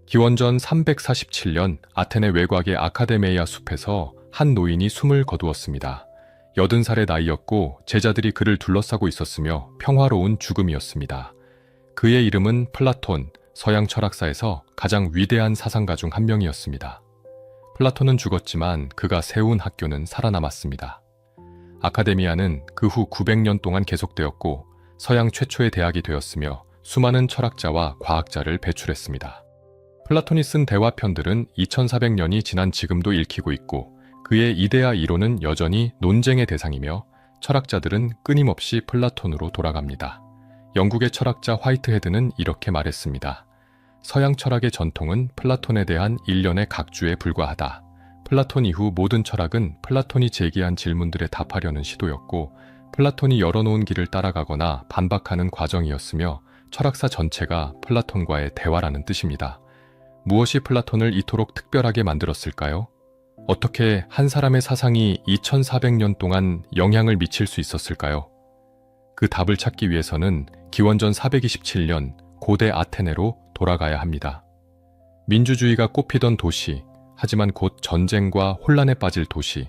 기원전 347년 아테네 외곽의 아카데메이아 숲에서 한 노인이 숨을 거두었습니다. 80살의 나이였고 제자들이 그를 둘러싸고 있었으며 평화로운 죽음이었습니다. 그의 이름은 플라톤, 서양 철학사에서 가장 위대한 사상가 중 한 명이었습니다. 플라톤은 죽었지만 그가 세운 학교는 살아남았습니다. 아카데미아는 그 후 900년 동안 계속되었고 서양 최초의 대학이 되었으며 수많은 철학자와 과학자를 배출했습니다. 플라톤이 쓴 대화편들은 2400년이 지난 지금도 읽히고 있고 그의 이데아 이론은 여전히 논쟁의 대상이며 철학자들은 끊임없이 플라톤으로 돌아갑니다. 영국의 철학자 화이트헤드는 이렇게 말했습니다. 서양 철학의 전통은 플라톤에 대한 일련의 각주에 불과하다. 플라톤 이후 모든 철학은 플라톤이 제기한 질문들에 답하려는 시도였고 플라톤이 열어놓은 길을 따라가거나 반박하는 과정이었으며 철학사 전체가 플라톤과의 대화라는 뜻입니다. 무엇이 플라톤을 이토록 특별하게 만들었을까요? 어떻게 한 사람의 사상이 2400년 동안 영향을 미칠 수 있었을까요? 그 답을 찾기 위해서는 기원전 427년 고대 아테네로 돌아가야 합니다. 민주주의가 꽃피던 도시, 하지만 곧 전쟁과 혼란에 빠질 도시,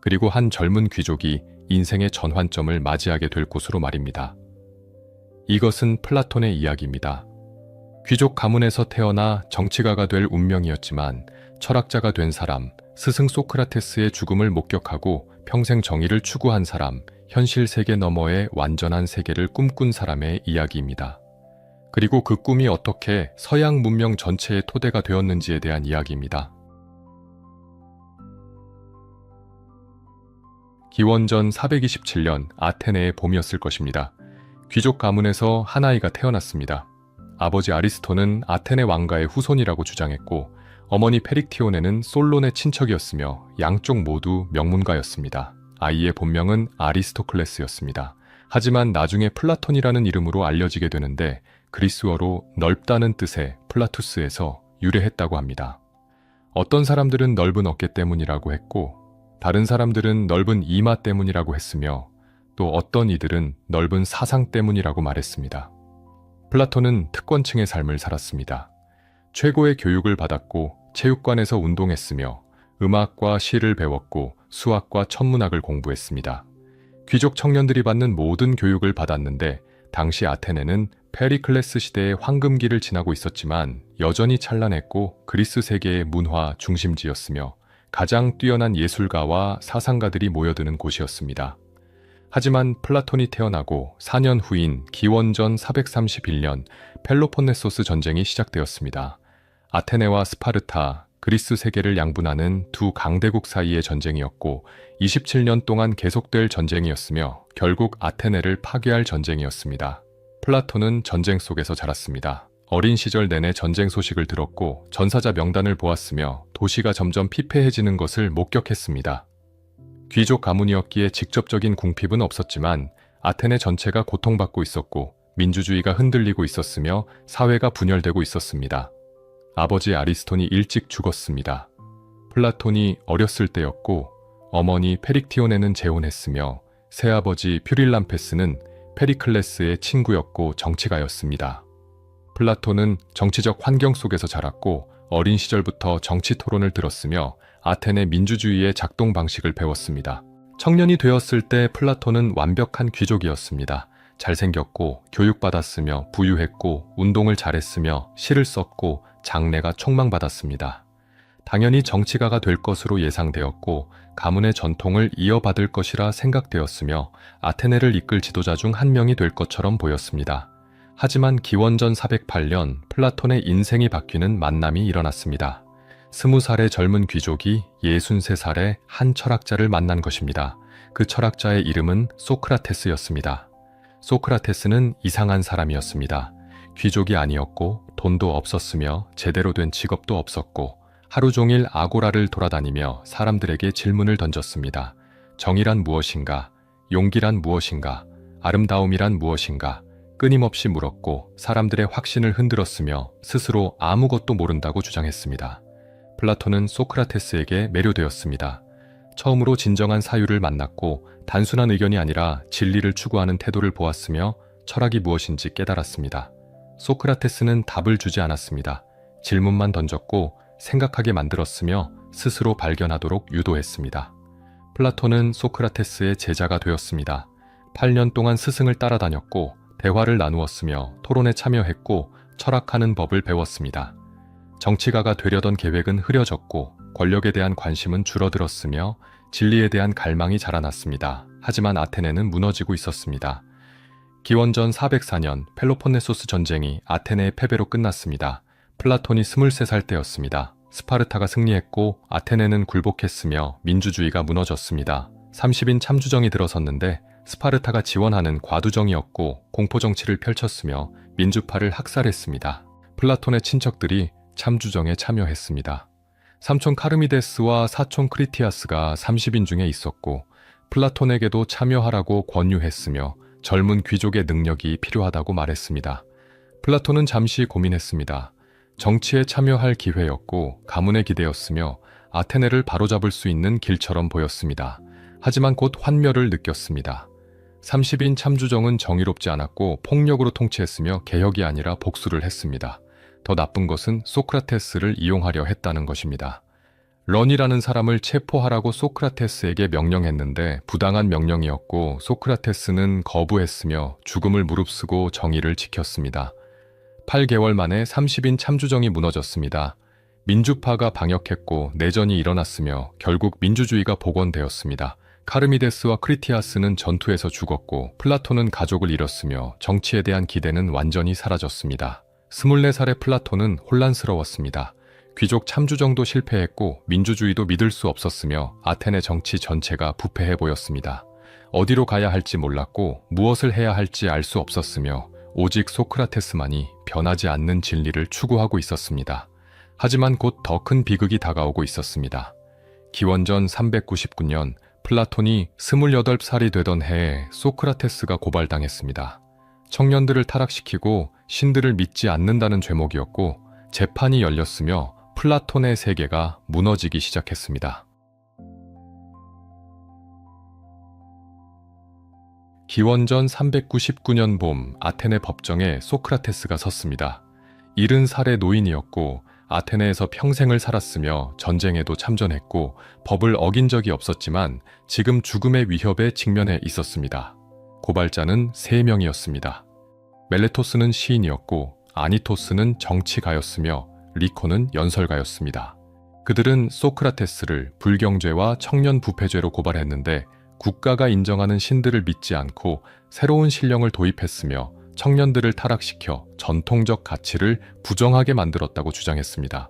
그리고 한 젊은 귀족이 인생의 전환점을 맞이하게 될 곳으로 말입니다. 이것은 플라톤의 이야기입니다. 귀족 가문에서 태어나 정치가가 될 운명이었지만 철학자가 된 사람, 스승 소크라테스의 죽음을 목격하고 평생 정의를 추구한 사람, 현실 세계 너머의 완전한 세계를 꿈꾼 사람의 이야기입니다. 그리고 그 꿈이 어떻게 서양 문명 전체의 토대가 되었는지에 대한 이야기입니다. 기원전 427년 아테네의 봄이었을 것입니다. 귀족 가문에서 한 아이가 태어났습니다. 아버지 아리스토는 아테네 왕가의 후손이라고 주장했고 어머니 페릭티오네는 솔론의 친척이었으며 양쪽 모두 명문가였습니다. 아이의 본명은 아리스토클레스였습니다. 하지만 나중에 플라톤이라는 이름으로 알려지게 되는데 그리스어로 넓다는 뜻의 플라투스에서 유래했다고 합니다. 어떤 사람들은 넓은 어깨 때문이라고 했고 다른 사람들은 넓은 이마 때문이라고 했으며 또 어떤 이들은 넓은 사상 때문이라고 말했습니다. 플라톤은 특권층의 삶을 살았습니다. 최고의 교육을 받았고 체육관에서 운동했으며 음악과 시를 배웠고 수학과 천문학을 공부했습니다. 귀족 청년들이 받는 모든 교육을 받았는데 당시 아테네는 페리클레스 시대의 황금기를 지나고 있었지만 여전히 찬란했고 그리스 세계의 문화 중심지였으며 가장 뛰어난 예술가와 사상가들이 모여드는 곳이었습니다. 하지만 플라톤이 태어나고 4년 후인 기원전 431년 펠로폰네소스 전쟁이 시작되었습니다. 아테네와 스파르타, 그리스 세계를 양분하는 두 강대국 사이의 전쟁이었고 27년 동안 계속될 전쟁이었으며 결국 아테네를 파괴할 전쟁이었습니다. 플라톤은 전쟁 속에서 자랐습니다. 어린 시절 내내 전쟁 소식을 들었고 전사자 명단을 보았으며 도시가 점점 피폐해지는 것을 목격했습니다. 귀족 가문이었기에 직접적인 궁핍은 없었지만 아테네 전체가 고통받고 있었고 민주주의가 흔들리고 있었으며 사회가 분열되고 있었습니다. 아버지 아리스톤이 일찍 죽었습니다. 플라톤이 어렸을 때였고 어머니 페릭티오네는 재혼했으며 새아버지 퓨릴람페스는 페리클레스의 친구였고 정치가였습니다. 플라톤은 정치적 환경 속에서 자랐고 어린 시절부터 정치 토론을 들었으며 아테네 민주주의의 작동 방식을 배웠습니다. 청년이 되었을 때 플라톤은 완벽한 귀족이었습니다. 잘생겼고 교육받았으며 부유했고 운동을 잘했으며 시를 썼고 장래가 촉망받았습니다. 당연히 정치가가 될 것으로 예상되었고 가문의 전통을 이어받을 것이라 생각되었으며 아테네를 이끌 지도자 중 한 명이 될 것처럼 보였습니다. 하지만 기원전 408년 플라톤의 인생이 바뀌는 만남이 일어났습니다. 20살의 젊은 귀족이 63살의 한 철학자를 만난 것입니다. 그 철학자의 이름은 소크라테스였습니다. 소크라테스는 이상한 사람이었습니다. 귀족이 아니었고 돈도 없었으며 제대로 된 직업도 없었고 하루 종일 아고라를 돌아다니며 사람들에게 질문을 던졌습니다. 정의란 무엇인가? 용기란 무엇인가? 아름다움이란 무엇인가? 끊임없이 물었고 사람들의 확신을 흔들었으며 스스로 아무것도 모른다고 주장했습니다. 플라톤은 소크라테스에게 매료되었습니다. 처음으로 진정한 사유를 만났고 단순한 의견이 아니라 진리를 추구하는 태도를 보았으며 철학이 무엇인지 깨달았습니다. 소크라테스는 답을 주지 않았습니다. 질문만 던졌고 생각하게 만들었으며 스스로 발견하도록 유도했습니다. 플라톤은 소크라테스의 제자가 되었습니다. 8년 동안 스승을 따라다녔고 대화를 나누었으며 토론에 참여했고 철학하는 법을 배웠습니다. 정치가가 되려던 계획은 흐려졌고 권력에 대한 관심은 줄어들었으며 진리에 대한 갈망이 자라났습니다. 하지만 아테네는 무너지고 있었습니다. 기원전 404년 펠로폰네소스 전쟁이 아테네의 패배로 끝났습니다. 플라톤이 23살 때였습니다. 스파르타가 승리했고 아테네는 굴복했으며 민주주의가 무너졌습니다. 30인 참주정이 들어섰는데 스파르타가 지원하는 과두정이었고 공포정치를 펼쳤으며 민주파를 학살했습니다. 플라톤의 친척들이 참주정에 참여했습니다. 삼촌 카르미데스와 사촌 크리티아스가 30인 중에 있었고 플라톤에게도 참여하라고 권유했으며 젊은 귀족의 능력이 필요하다고 말했습니다. 플라톤은 잠시 고민했습니다. 정치에 참여할 기회였고 가문의 기대였으며 아테네를 바로잡을 수 있는 길처럼 보였습니다. 하지만 곧 환멸을 느꼈습니다. 30인 참주정은 정의롭지 않았고 폭력으로 통치했으며 개혁이 아니라 복수를 했습니다. 더 나쁜 것은 소크라테스를 이용하려 했다는 것입니다. 런이라는 사람을 체포하라고 소크라테스에게 명령했는데 부당한 명령이었고 소크라테스는 거부했으며 죽음을 무릅쓰고 정의를 지켰습니다. 8개월 만에 30인 참주정이 무너졌습니다. 민주파가 방역했고 내전이 일어났으며 결국 민주주의가 복원되었습니다. 카르미데스와 크리티아스는 전투에서 죽었고 플라톤은 가족을 잃었으며 정치에 대한 기대는 완전히 사라졌습니다. 24살의 플라톤은 혼란스러웠습니다. 귀족 참주정도 실패했고 민주주의도 믿을 수 없었으며 아테네 정치 전체가 부패해 보였습니다. 어디로 가야 할지 몰랐고 무엇을 해야 할지 알 수 없었으며 오직 소크라테스만이 변하지 않는 진리를 추구하고 있었습니다. 하지만 곧 더 큰 비극이 다가오고 있었습니다. 기원전 399년 플라톤이 28살이 되던 해에 소크라테스가 고발당했습니다. 청년들을 타락시키고 신들을 믿지 않는다는 죄목이었고 재판이 열렸으며 플라톤의 세계가 무너지기 시작했습니다. 기원전 399년 봄 아테네 법정에 소크라테스가 섰습니다. 70살의 노인이었고 아테네에서 평생을 살았으며 전쟁에도 참전했고 법을 어긴 적이 없었지만 지금 죽음의 위협에 직면해 있었습니다. 고발자는 3명이었습니다. 멜레토스는 시인이었고 아니토스는 정치가였으며 리코는 연설가였습니다. 그들은 소크라테스를 불경죄와 청년 부패죄로 고발했는데 국가가 인정하는 신들을 믿지 않고 새로운 신령을 도입했으며 청년들을 타락시켜 전통적 가치를 부정하게 만들었다고 주장했습니다.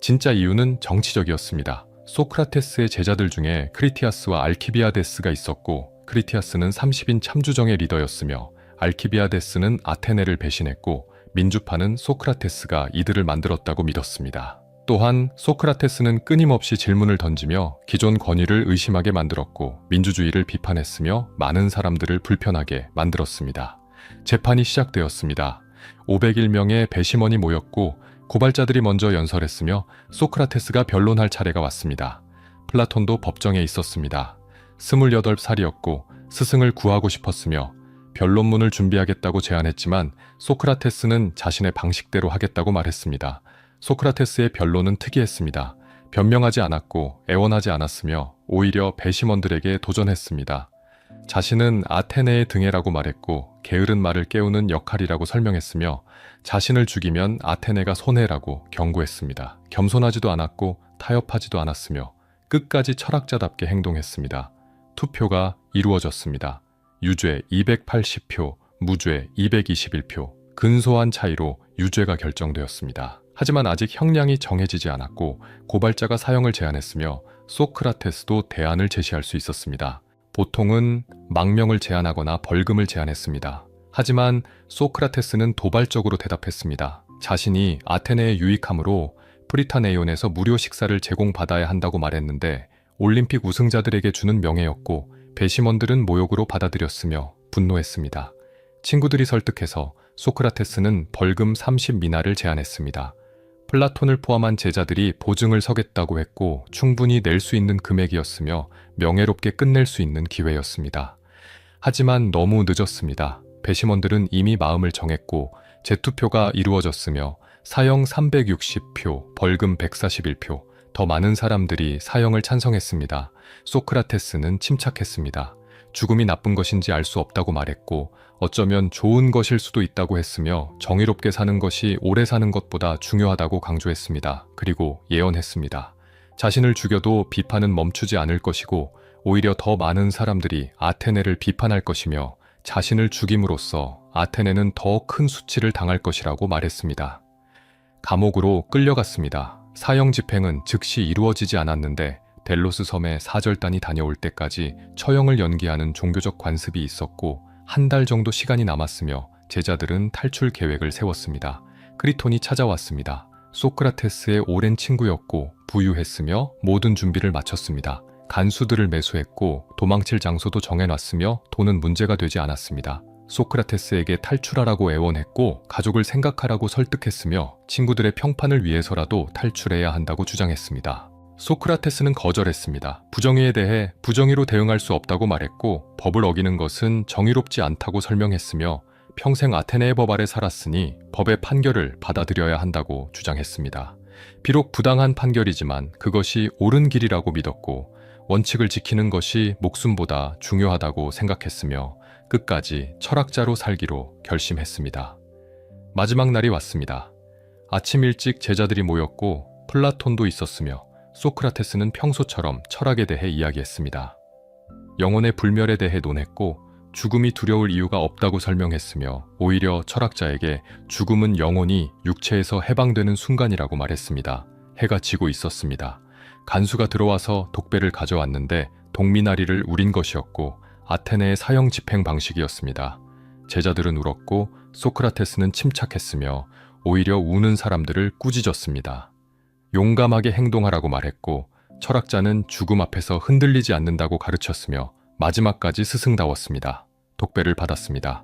진짜 이유는 정치적이었습니다. 소크라테스의 제자들 중에 크리티아스와 알키비아데스가 있었고 크리티아스는 30인 참주정의 리더였으며 알키비아데스는 아테네를 배신했고 민주파는 소크라테스가 이들을 만들었다고 믿었습니다. 또한 소크라테스는 끊임없이 질문을 던지며 기존 권위를 의심하게 만들었고 민주주의를 비판했으며 많은 사람들을 불편하게 만들었습니다. 재판이 시작되었습니다. 501명의 배심원이 모였고 고발자들이 먼저 연설했으며 소크라테스가 변론할 차례가 왔습니다. 플라톤도 법정에 있었습니다. 28살이었고 스승을 구하고 싶었으며 변론문을 준비하겠다고 제안했지만 소크라테스는 자신의 방식대로 하겠다고 말했습니다. 소크라테스의 변론은 특이했습니다. 변명하지 않았고 애원하지 않았으며 오히려 배심원들에게 도전했습니다. 자신은 아테네의 등해라고 말했고 게으른 말을 깨우는 역할이라고 설명했으며 자신을 죽이면 아테네가 손해라고 경고했습니다. 겸손하지도 않았고 타협하지도 않았으며 끝까지 철학자답게 행동했습니다. 투표가 이루어졌습니다. 유죄 280표, 무죄 221표, 근소한 차이로 유죄가 결정되었습니다. 하지만 아직 형량이 정해지지 않았고 고발자가 사형을 제안했으며 소크라테스도 대안을 제시할 수 있었습니다. 보통은 망명을 제안하거나 벌금을 제안했습니다. 하지만 소크라테스는 도발적으로 대답했습니다. 자신이 아테네에 유익함으로 프리타네이온에서 무료 식사를 제공받아야 한다고 말했는데 올림픽 우승자들에게 주는 명예였고 배심원들은 모욕으로 받아들였으며 분노했습니다. 친구들이 설득해서 소크라테스는 벌금 30미나를 제안했습니다. 플라톤을 포함한 제자들이 보증을 서겠다고 했고 충분히 낼 수 있는 금액이었으며 명예롭게 끝낼 수 있는 기회였습니다. 하지만 너무 늦었습니다. 배심원들은 이미 마음을 정했고 재투표가 이루어졌으며 사형 360표, 벌금 141표, 더 많은 사람들이 사형을 찬성했습니다. 소크라테스는 침착했습니다. 죽음이 나쁜 것인지 알 수 없다고 말했고 어쩌면 좋은 것일 수도 있다고 했으며 정의롭게 사는 것이 오래 사는 것보다 중요하다고 강조했습니다. 그리고 예언했습니다. 자신을 죽여도 비판은 멈추지 않을 것이고 오히려 더 많은 사람들이 아테네를 비판할 것이며 자신을 죽임으로써 아테네는 더 큰 수치를 당할 것이라고 말했습니다. 감옥으로 끌려갔습니다. 사형 집행은 즉시 이루어지지 않았는데 델로스 섬에 사절단이 다녀올 때까지 처형을 연기하는 종교적 관습이 있었고 한 달 정도 시간이 남았으며 제자들은 탈출 계획을 세웠습니다. 크리톤이 찾아왔습니다. 소크라테스의 오랜 친구였고 부유했으며 모든 준비를 마쳤습니다. 간수들을 매수했고 도망칠 장소도 정해놨으며 돈은 문제가 되지 않았습니다. 소크라테스에게 탈출하라고 애원했고 가족을 생각하라고 설득했으며 친구들의 평판을 위해서라도 탈출해야 한다고 주장했습니다. 소크라테스는 거절했습니다. 부정의에 대해 부정의로 대응할 수 없다고 말했고 법을 어기는 것은 정의롭지 않다고 설명했으며 평생 아테네의 법 아래 살았으니 법의 판결을 받아들여야 한다고 주장했습니다. 비록 부당한 판결이지만 그것이 옳은 길이라고 믿었고 원칙을 지키는 것이 목숨보다 중요하다고 생각했으며 끝까지 철학자로 살기로 결심했습니다. 마지막 날이 왔습니다. 아침 일찍 제자들이 모였고 플라톤도 있었으며 소크라테스는 평소처럼 철학에 대해 이야기했습니다. 영혼의 불멸에 대해 논했고 죽음이 두려울 이유가 없다고 설명했으며 오히려 철학자에게 죽음은 영혼이 육체에서 해방되는 순간이라고 말했습니다. 해가 지고 있었습니다. 간수가 들어와서 독배를 가져왔는데 동미나리를 우린 것이었고 아테네의 사형 집행 방식이었습니다. 제자들은 울었고 소크라테스는 침착했으며 오히려 우는 사람들을 꾸짖었습니다. 용감하게 행동하라고 말했고 철학자는 죽음 앞에서 흔들리지 않는다고 가르쳤으며 마지막까지 스승다웠습니다. 독배를 받았습니다.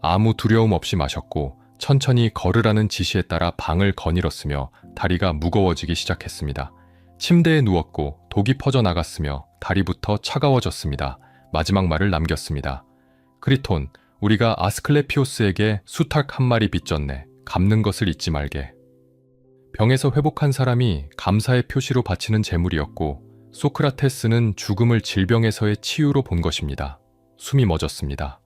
아무 두려움 없이 마셨고 천천히 걸으라는 지시에 따라 방을 거닐었으며 다리가 무거워지기 시작했습니다. 침대에 누웠고 독이 퍼져나갔으며 다리부터 차가워졌습니다. 마지막 말을 남겼습니다. 크리톤, 우리가 아스클레피오스에게 수탉 한 마리 빚졌네. 갚는 것을 잊지 말게. 병에서 회복한 사람이 감사의 표시로 바치는 제물이었고 소크라테스는 죽음을 질병에서의 치유로 본 것입니다. 숨이 멎었습니다.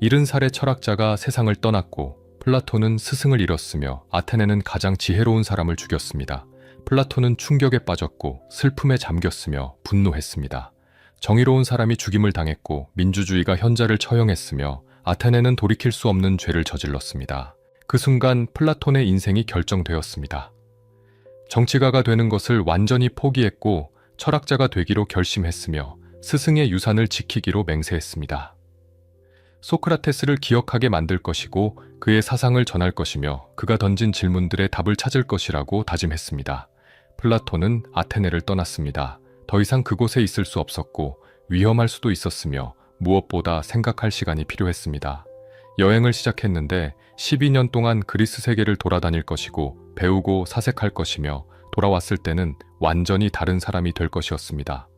70살의 철학자가 세상을 떠났고 플라톤은 스승을 잃었으며 아테네는 가장 지혜로운 사람을 죽였습니다. 플라톤은 충격에 빠졌고 슬픔에 잠겼으며 분노했습니다. 정의로운 사람이 죽임을 당했고 민주주의가 현자를 처형했으며 아테네는 돌이킬 수 없는 죄를 저질렀습니다. 그 순간 플라톤의 인생이 결정되었습니다. 정치가가 되는 것을 완전히 포기했고 철학자가 되기로 결심했으며 스승의 유산을 지키기로 맹세했습니다. 소크라테스를 기억하게 만들 것이고 그의 사상을 전할 것이며 그가 던진 질문들의 답을 찾을 것이라고 다짐했습니다. 플라톤은 아테네를 떠났습니다. 더 이상 그곳에 있을 수 없었고 위험할 수도 있었으며 무엇보다 생각할 시간이 필요했습니다. 여행을 시작했는데 12년 동안 그리스 세계를 돌아다닐 것이고 배우고 사색할 것이며 돌아왔을 때는 완전히 다른 사람이 될 것이었습니다.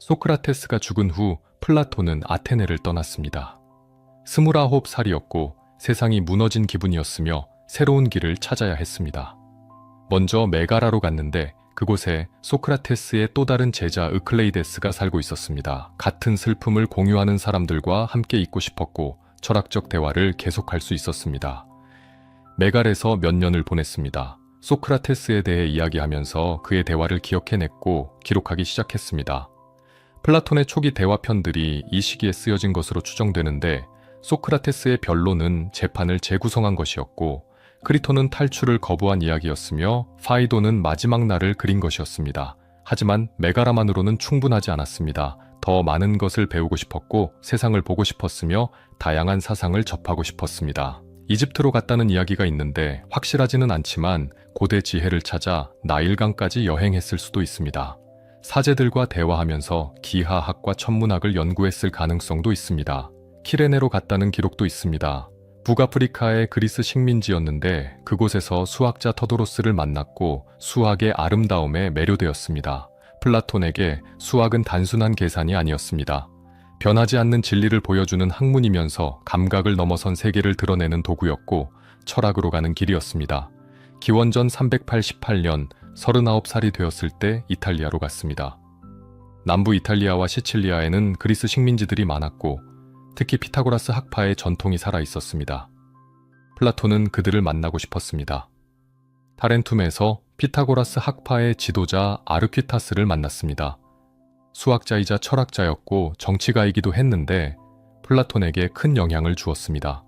소크라테스가 죽은 후 플라톤은 아테네를 떠났습니다. 29살이었고 세상이 무너진 기분이었으며 새로운 길을 찾아야 했습니다. 먼저 메가라로 갔는데 그곳에 소크라테스의 또 다른 제자 으클레이데스가 살고 있었습니다. 같은 슬픔을 공유하는 사람들과 함께 있고 싶었고 철학적 대화를 계속할 수 있었습니다. 메갈에서 몇 년을 보냈습니다. 소크라테스에 대해 이야기하면서 그의 대화를 기억해냈고 기록하기 시작했습니다. 플라톤의 초기 대화편들이 이 시기에 쓰여진 것으로 추정되는데 소크라테스의 변론은 재판을 재구성한 것이었고 크리톤은 탈출을 거부한 이야기였으며 파이도는 마지막 날을 그린 것이었습니다. 하지만 메가라만으로는 충분하지 않았습니다. 더 많은 것을 배우고 싶었고 세상을 보고 싶었으며 다양한 사상을 접하고 싶었습니다. 이집트로 갔다는 이야기가 있는데 확실하지는 않지만 고대 지혜를 찾아 나일강까지 여행했을 수도 있습니다. 사제들과 대화하면서 기하학과 천문학을 연구했을 가능성도 있습니다. 키레네로 갔다는 기록도 있습니다. 북아프리카의 그리스 식민지였는데 그곳에서 수학자 터도로스를 만났고 수학의 아름다움에 매료되었습니다. 플라톤에게 수학은 단순한 계산이 아니었습니다. 변하지 않는 진리를 보여주는 학문이면서 감각을 넘어선 세계를 드러내는 도구였고 철학으로 가는 길이었습니다. 기원전 388년 39살이 되었을 때 이탈리아로 갔습니다. 남부 이탈리아와 시칠리아에는 그리스 식민지들이 많았고 특히 피타고라스 학파의 전통이 살아 있었습니다. 플라톤은 그들을 만나고 싶었습니다. 타렌툼에서 피타고라스 학파의 지도자 아르퀴타스를 만났습니다. 수학자이자 철학자였고 정치가이기도 했는데 플라톤에게 큰 영향을 주었습니다.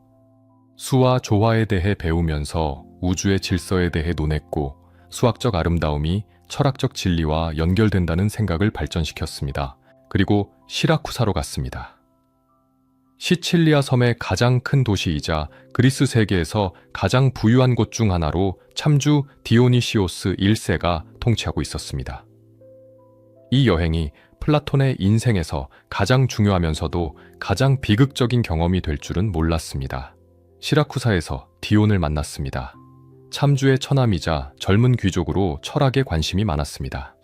수와 조화에 대해 배우면서 우주의 질서에 대해 논했고 수학적 아름다움이 철학적 진리와 연결된다는 생각을 발전시켰습니다. 그리고 시라쿠사로 갔습니다. 시칠리아 섬의 가장 큰 도시이자 그리스 세계에서 가장 부유한 곳 중 하나로 참주 디오니시오스 1세가 통치하고 있었습니다. 이 여행이 플라톤의 인생에서 가장 중요하면서도 가장 비극적인 경험이 될 줄은 몰랐습니다. 시라쿠사에서 디온을 만났습니다. 참주의 처남이자 젊은 귀족으로 철학에 관심이 많았습니다.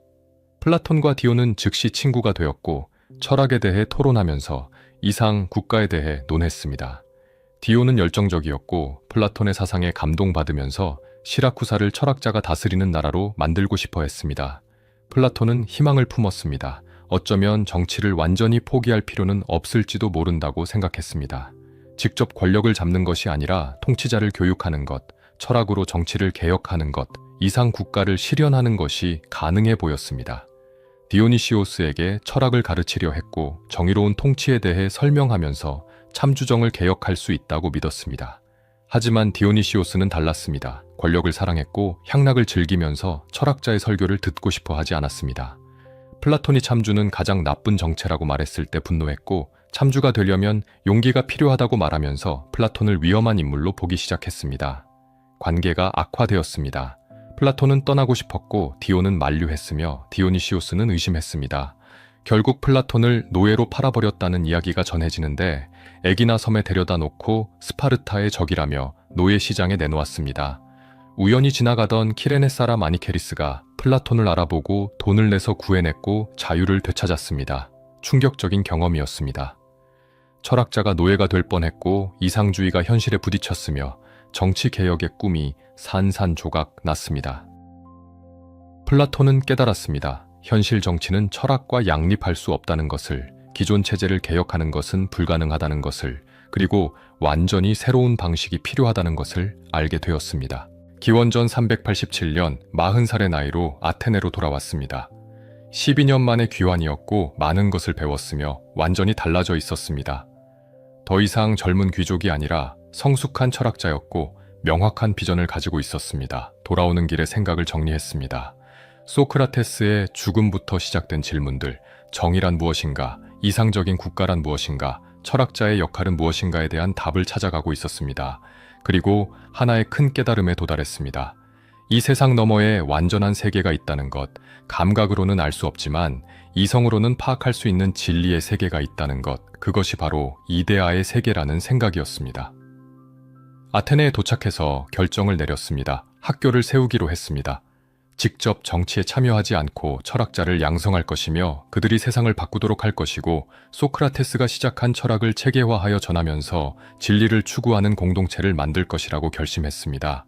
플라톤과 디온은 즉시 친구가 되었고 철학에 대해 토론하면서 이상 국가에 대해 논했습니다. 디온은 열정적이었고 플라톤의 사상에 감동받으면서 시라쿠사를 철학자가 다스리는 나라로 만들고 싶어 했습니다. 플라톤은 희망을 품었습니다. 어쩌면 정치를 완전히 포기할 필요는 없을지도 모른다고 생각했습니다. 직접 권력을 잡는 것이 아니라 통치자를 교육하는 것, 철학으로 정치를 개혁하는 것, 이상 국가를 실현하는 것이 가능해 보였습니다. 디오니시오스에게 철학을 가르치려 했고 정의로운 통치에 대해 설명하면서 참주정을 개혁할 수 있다고 믿었습니다. 하지만 디오니시오스는 달랐습니다. 권력을 사랑했고 향락을 즐기면서 철학자의 설교를 듣고 싶어 하지 않았습니다. 플라톤이 참주는 가장 나쁜 정체라고 말했을 때 분노했고 참주가 되려면 용기가 필요하다고 말하면서 플라톤을 위험한 인물로 보기 시작했습니다. 관계가 악화되었습니다. 플라톤은 떠나고 싶었고 디온은 만류했으며 디오니시오스는 의심했습니다. 결국 플라톤을 노예로 팔아버렸다는 이야기가 전해지는데 에기나 섬에 데려다 놓고 스파르타의 적이라며 노예 시장에 내놓았습니다. 우연히 지나가던 키레네 사람 아니케리스가 플라톤을 알아보고 돈을 내서 구해냈고 자유를 되찾았습니다. 충격적인 경험이었습니다. 철학자가 노예가 될 뻔했고 이상주의가 현실에 부딪혔으며 정치개혁의 꿈이 산산조각 났습니다. 플라톤은 깨달았습니다. 현실 정치는 철학과 양립할 수 없다는 것을, 기존 체제를 개혁하는 것은 불가능하다는 것을, 그리고 완전히 새로운 방식이 필요하다는 것을 알게 되었습니다. 기원전 387년 40살의 나이로 아테네로 돌아왔습니다. 12년 만의 귀환이었고 많은 것을 배웠으며 완전히 달라져 있었습니다. 더 이상 젊은 귀족이 아니라 성숙한 철학자였고 명확한 비전을 가지고 있었습니다. 돌아오는 길에 생각을 정리했습니다. 소크라테스의 죽음부터 시작된 질문들, 정의란 무엇인가, 이상적인 국가란 무엇인가, 철학자의 역할은 무엇인가에 대한 답을 찾아가고 있었습니다. 그리고 하나의 큰 깨달음에 도달했습니다. 이 세상 너머에 완전한 세계가 있다는 것, 감각으로는 알 수 없지만 이성으로는 파악할 수 있는 진리의 세계가 있다는 것, 그것이 바로 이데아의 세계라는 생각이었습니다. 아테네에 도착해서 결정을 내렸습니다. 학교를 세우기로 했습니다. 직접 정치에 참여하지 않고 철학자를 양성할 것이며 그들이 세상을 바꾸도록 할 것이고 소크라테스가 시작한 철학을 체계화하여 전하면서 진리를 추구하는 공동체를 만들 것이라고 결심했습니다.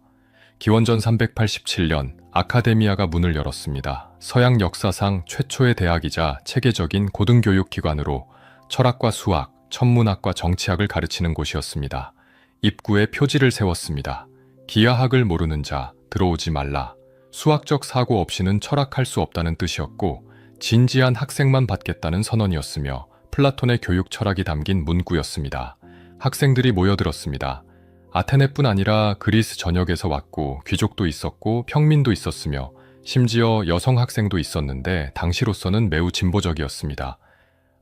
기원전 387년 아카데미아가 문을 열었습니다. 서양 역사상 최초의 대학이자 체계적인 고등교육기관으로 철학과 수학, 천문학과 정치학을 가르치는 곳이었습니다. 입구에 표지를 세웠습니다. 기하학을 모르는 자, 들어오지 말라. 수학적 사고 없이는 철학할 수 없다는 뜻이었고 진지한 학생만 받겠다는 선언이었으며 플라톤의 교육 철학이 담긴 문구였습니다. 학생들이 모여들었습니다. 아테네뿐 아니라 그리스 전역에서 왔고 귀족도 있었고 평민도 있었으며 심지어 여성 학생도 있었는데 당시로서는 매우 진보적이었습니다.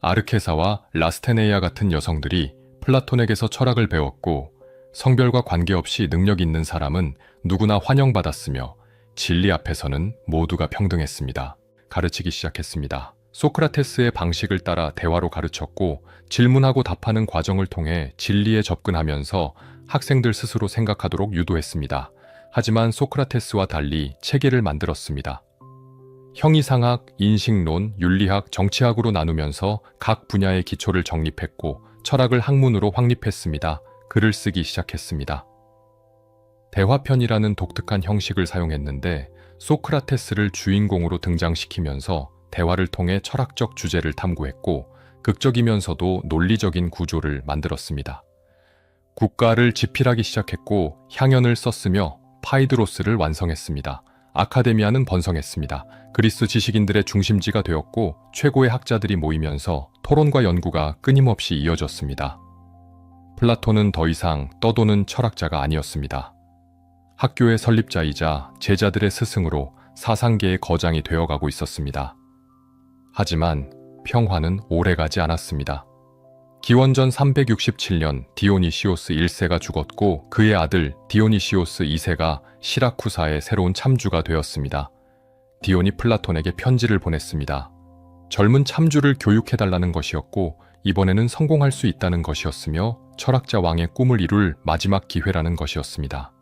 아르케사와 라스테네이아 같은 여성들이 플라톤에게서 철학을 배웠고 성별과 관계없이 능력 있는 사람은 누구나 환영받았으며 진리 앞에서는 모두가 평등했습니다. 가르치기 시작했습니다. 소크라테스의 방식을 따라 대화로 가르쳤고 질문하고 답하는 과정을 통해 진리에 접근하면서 학생들 스스로 생각하도록 유도했습니다. 하지만 소크라테스와 달리 체계를 만들었습니다. 형이상학, 인식론, 윤리학, 정치학으로 나누면서 각 분야의 기초를 정립했고 철학을 학문으로 확립했습니다. 글을 쓰기 시작했습니다. 대화편이라는 독특한 형식을 사용했는데 소크라테스를 주인공으로 등장시키면서 대화를 통해 철학적 주제를 탐구했고 극적이면서도 논리적인 구조를 만들었습니다. 국가를 지필하기 시작했고 향연을 썼으며 파이드로스를 완성했습니다. 아카데미아는 번성했습니다. 그리스 지식인들의 중심지가 되었고 최고의 학자들이 모이면서 토론과 연구가 끊임없이 이어졌습니다. 플라톤은 더 이상 떠도는 철학자가 아니었습니다. 학교의 설립자이자 제자들의 스승으로 사상계의 거장이 되어가고 있었습니다. 하지만 평화는 오래가지 않았습니다. 기원전 367년 디오니시오스 1세가 죽었고 그의 아들 디오니시오스 2세가 시라쿠사의 새로운 참주가 되었습니다. 디온이 플라톤에게 편지를 보냈습니다. 젊은 참주를 교육해달라는 것이었고 이번에는 성공할 수 있다는 것이었으며 철학자 왕의 꿈을 이룰 마지막 기회라는 것이었습니다.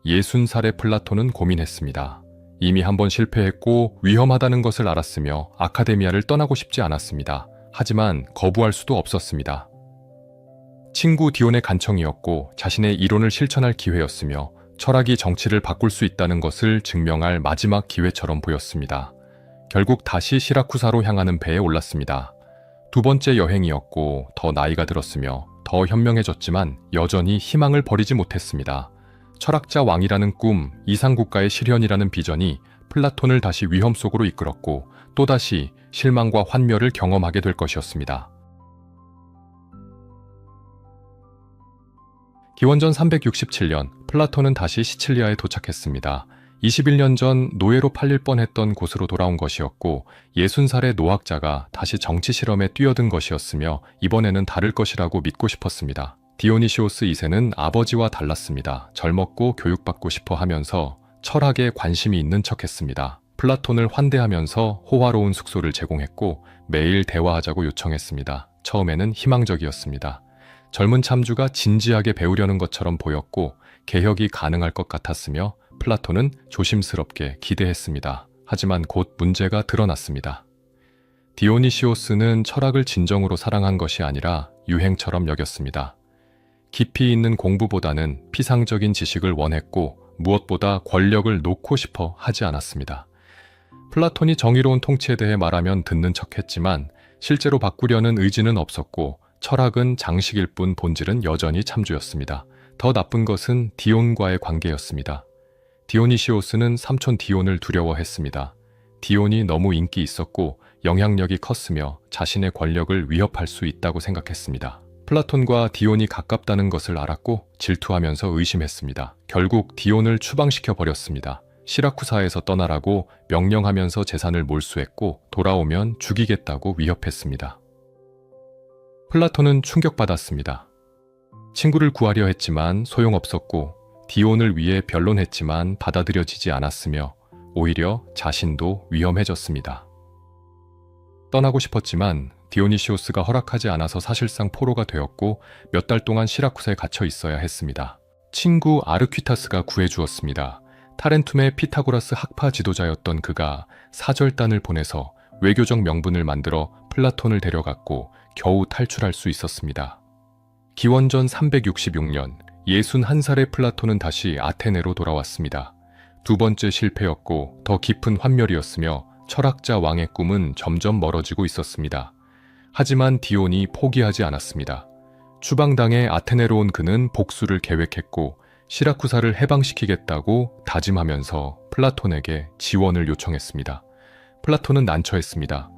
60살의 플라톤은 고민했습니다. 이미 한번 실패했고 위험하다는 것을 알았으며 아카데미아를 떠나고 싶지 않았습니다. 하지만 거부할 수도 없었습니다. 친구 디온의 간청이었고 자신의 이론을 실천할 기회였으며 철학이 정치를 바꿀 수 있다는 것을 증명할 마지막 기회처럼 보였습니다. 결국 다시 시라쿠사로 향하는 배에 올랐습니다. 두 번째 여행이었고 더 나이가 들었으며 더 현명해졌지만 여전히 희망을 버리지 못했습니다. 철학자 왕이라는 꿈, 이상국가의 실현이라는 비전이 플라톤을 다시 위험 속으로 이끌었고 또다시 실망과 환멸을 경험하게 될 것이었습니다. 기원전 367년 플라톤은 다시 시칠리아에 도착했습니다. 21년 전 노예로 팔릴 뻔했던 곳으로 돌아온 것이었고 60살의 노학자가 다시 정치 실험에 뛰어든 것이었으며 이번에는 다를 것이라고 믿고 싶었습니다. 디오니시오스 2세는 아버지와 달랐습니다. 젊었고 교육받고 싶어 하면서 철학에 관심이 있는 척했습니다. 플라톤을 환대하면서 호화로운 숙소를 제공했고 매일 대화하자고 요청했습니다. 처음에는 희망적이었습니다. 젊은 참주가 진지하게 배우려는 것처럼 보였고 개혁이 가능할 것 같았으며 플라톤은 조심스럽게 기대했습니다. 하지만 곧 문제가 드러났습니다. 디오니시오스는 철학을 진정으로 사랑한 것이 아니라 유행처럼 여겼습니다. 깊이 있는 공부보다는 피상적인 지식을 원했고 무엇보다 권력을 놓고 싶어 하지 않았습니다. 플라톤이 정의로운 통치에 대해 말하면 듣는 척했지만 실제로 바꾸려는 의지는 없었고 철학은 장식일 뿐 본질은 여전히 참주였습니다. 더 나쁜 것은 디온과의 관계였습니다. 디오니시오스는 삼촌 디온을 두려워했습니다. 디온이 너무 인기 있었고 영향력이 컸으며 자신의 권력을 위협할 수 있다고 생각했습니다. 플라톤과 디온이 가깝다는 것을 알았고 질투하면서 의심했습니다. 결국 디온을 추방시켜 버렸습니다. 시라쿠사에서 떠나라고 명령하면서 재산을 몰수했고 돌아오면 죽이겠다고 위협했습니다. 플라톤은 충격받았습니다. 친구를 구하려 했지만 소용없었고 디온을 위해 변론했지만 받아들여지지 않았으며 오히려 자신도 위험해졌습니다. 떠나고 싶었지만 디오니시오스가 허락하지 않아서 사실상 포로가 되었고 몇 달 동안 시라쿠사에 갇혀 있어야 했습니다. 친구 아르퀴타스가 구해주었습니다. 타렌툼의 피타고라스 학파 지도자였던 그가 사절단을 보내서 외교적 명분을 만들어 플라톤을 데려갔고 겨우 탈출할 수 있었습니다. 기원전 366년 61살의 플라톤은 다시 아테네로 돌아왔습니다. 두 번째 실패였고 더 깊은 환멸이었으며 철학자 왕의 꿈은 점점 멀어지고 있었습니다. 하지만 디온이 포기하지 않았습니다. 추방당해 아테네로 온 그는 복수를 계획했고 시라쿠사를 해방시키겠다고 다짐하면서 플라톤에게 지원을 요청했습니다. 플라톤은 난처했습니다.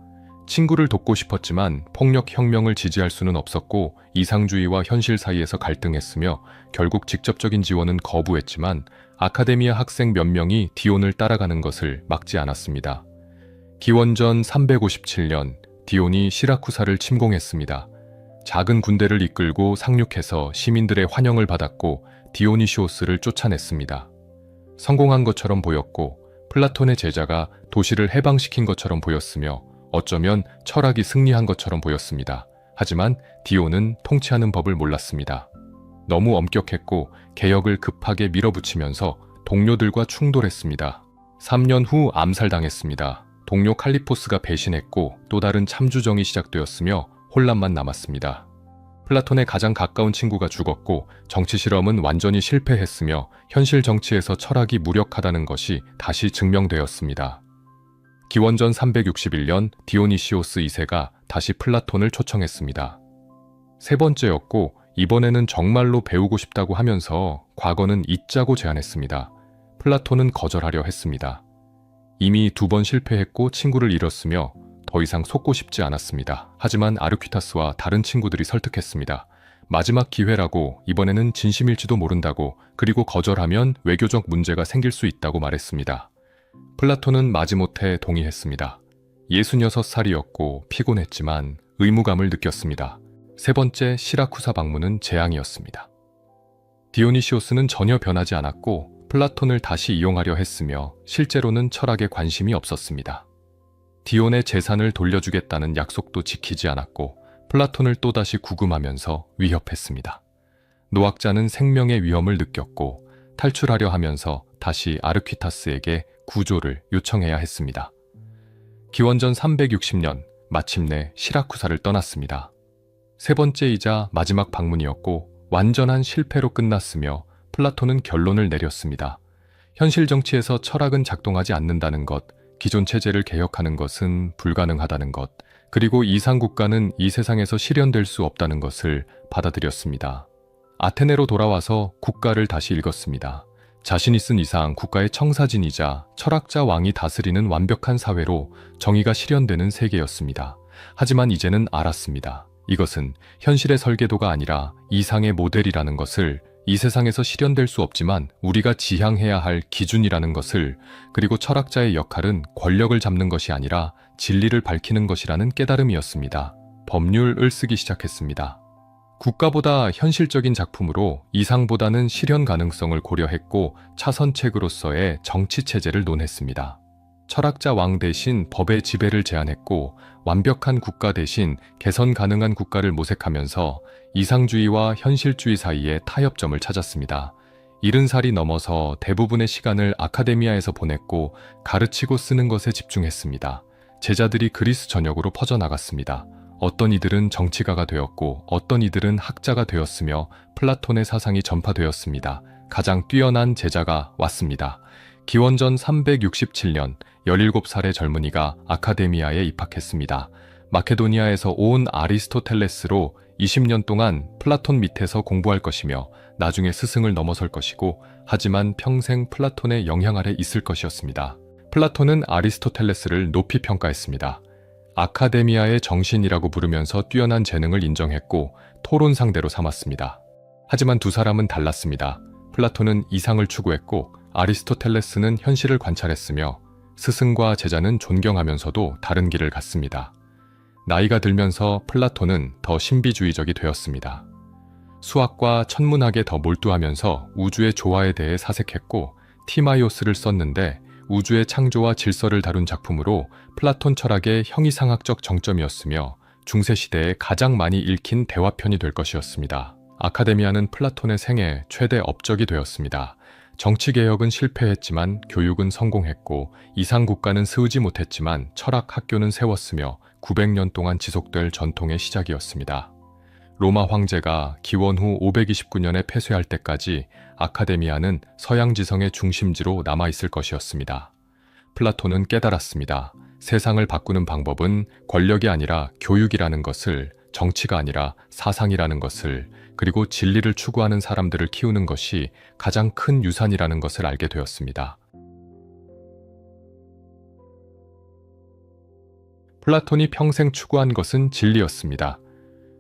친구를 돕고 싶었지만 폭력혁명을 지지할 수는 없었고 이상주의와 현실 사이에서 갈등했으며 결국 직접적인 지원은 거부했지만 아카데미아 학생 몇 명이 디온을 따라가는 것을 막지 않았습니다. 기원전 357년 디온이 시라쿠사를 침공했습니다. 작은 군대를 이끌고 상륙해서 시민들의 환영을 받았고 디오니시오스를 쫓아냈습니다. 성공한 것처럼 보였고 플라톤의 제자가 도시를 해방시킨 것처럼 보였으며 어쩌면 철학이 승리한 것처럼 보였습니다. 하지만 디온은 통치하는 법을 몰랐습니다. 너무 엄격했고 개혁을 급하게 밀어붙이면서 동료들과 충돌했습니다. 3년 후 암살당했습니다. 동료 칼리포스가 배신했고 또 다른 참주정이 시작되었으며 혼란만 남았습니다. 플라톤의 가장 가까운 친구가 죽었고 정치 실험은 완전히 실패했으며 현실 정치에서 철학이 무력하다는 것이 다시 증명되었습니다. 기원전 361년 디오니시오스 2세가 다시 플라톤을 초청했습니다. 세 번째였고 이번에는 정말로 배우고 싶다고 하면서 과거는 잊자고 제안했습니다. 플라톤은 거절하려 했습니다. 이미 2번 실패했고 친구를 잃었으며 더 이상 속고 싶지 않았습니다. 하지만 아르퀴타스와 다른 친구들이 설득했습니다. 마지막 기회라고, 이번에는 진심일지도 모른다고, 그리고 거절하면 외교적 문제가 생길 수 있다고 말했습니다. 플라톤은 마지못해 동의했습니다. 66살이었고 피곤했지만 의무감을 느꼈습니다. 세 번째 시라쿠사 방문은 재앙이었습니다. 디오니시오스는 전혀 변하지 않았고 플라톤을 다시 이용하려 했으며 실제로는 철학에 관심이 없었습니다. 디온의 재산을 돌려주겠다는 약속도 지키지 않았고 플라톤을 또다시 구금하면서 위협했습니다. 노학자는 생명의 위험을 느꼈고 탈출하려 하면서 다시 아르퀴타스에게 구조를 요청해야 했습니다. 기원전 360년 마침내 시라쿠사를 떠났습니다. 세 번째이자 마지막 방문이었고 완전한 실패로 끝났으며 플라톤은 결론을 내렸습니다. 현실 정치에서 철학은 작동하지 않는다는 것, 기존 체제를 개혁하는 것은 불가능하다는 것, 그리고 이상국가는 이 세상에서 실현될 수 없다는 것을 받아들였습니다. 아테네로 돌아와서 국가를 다시 읽었습니다. 자신이 쓴 이상 국가의 청사진이자 철학자 왕이 다스리는 완벽한 사회로 정의가 실현되는 세계였습니다. 하지만 이제는 알았습니다. 이것은 현실의 설계도가 아니라 이상의 모델이라는 것을, 이 세상에서 실현될 수 없지만 우리가 지향해야 할 기준이라는 것을, 그리고 철학자의 역할은 권력을 잡는 것이 아니라 진리를 밝히는 것이라는 깨달음이었습니다. 법률을 쓰기 시작했습니다. 국가보다 현실적인 작품으로 이상보다는 실현 가능성을 고려했고 차선책으로서의 정치체제를 논했습니다. 철학자 왕 대신 법의 지배를 제안했고 완벽한 국가 대신 개선 가능한 국가를 모색하면서 이상주의와 현실주의 사이에 타협점을 찾았습니다. 70살이 넘어서 대부분의 시간을 아카데미아에서 보냈고 가르치고 쓰는 것에 집중했습니다. 제자들이 그리스 전역으로 퍼져나갔습니다. 어떤 이들은 정치가가 되었고 어떤 이들은 학자가 되었으며 플라톤의 사상이 전파되었습니다. 가장 뛰어난 제자가 왔습니다. 기원전 367년 17살의 젊은이가 아카데미아에 입학했습니다. 마케도니아에서 온 아리스토텔레스로 20년 동안 플라톤 밑에서 공부할 것이며 나중에 스승을 넘어설 것이고, 하지만 평생 플라톤의 영향 아래 있을 것이었습니다. 플라톤은 아리스토텔레스를 높이 평가했습니다. 아카데미아의 정신이라고 부르면서 뛰어난 재능을 인정했고 토론 상대로 삼았습니다. 하지만 두 사람은 달랐습니다. 플라톤은 이상을 추구했고 아리스토텔레스는 현실을 관찰했으며 스승과 제자는 존경하면서도 다른 길을 갔습니다. 나이가 들면서 플라톤은 더 신비주의적이 되었습니다. 수학과 천문학에 더 몰두하면서 우주의 조화에 대해 사색했고 티마이오스를 썼는데 우주의 창조와 질서를 다룬 작품으로 플라톤 철학의 형이상학적 정점이었으며 중세시대에 가장 많이 읽힌 대화편이 될 것이었습니다. 아카데미아는 플라톤의 생애 최대 업적이 되었습니다. 정치개혁은 실패했지만 교육은 성공했고 이상국가는 세우지 못했지만 철학 학교는 세웠으며 900년 동안 지속될 전통의 시작이었습니다. 로마 황제가 기원 후 529년에 폐쇄할 때까지 아카데미아는 서양 지성의 중심지로 남아있을 것이었습니다. 플라톤은 깨달았습니다. 세상을 바꾸는 방법은 권력이 아니라 교육이라는 것을, 정치가 아니라 사상이라는 것을, 그리고 진리를 추구하는 사람들을 키우는 것이 가장 큰 유산이라는 것을 알게 되었습니다. 플라톤이 평생 추구한 것은 진리였습니다.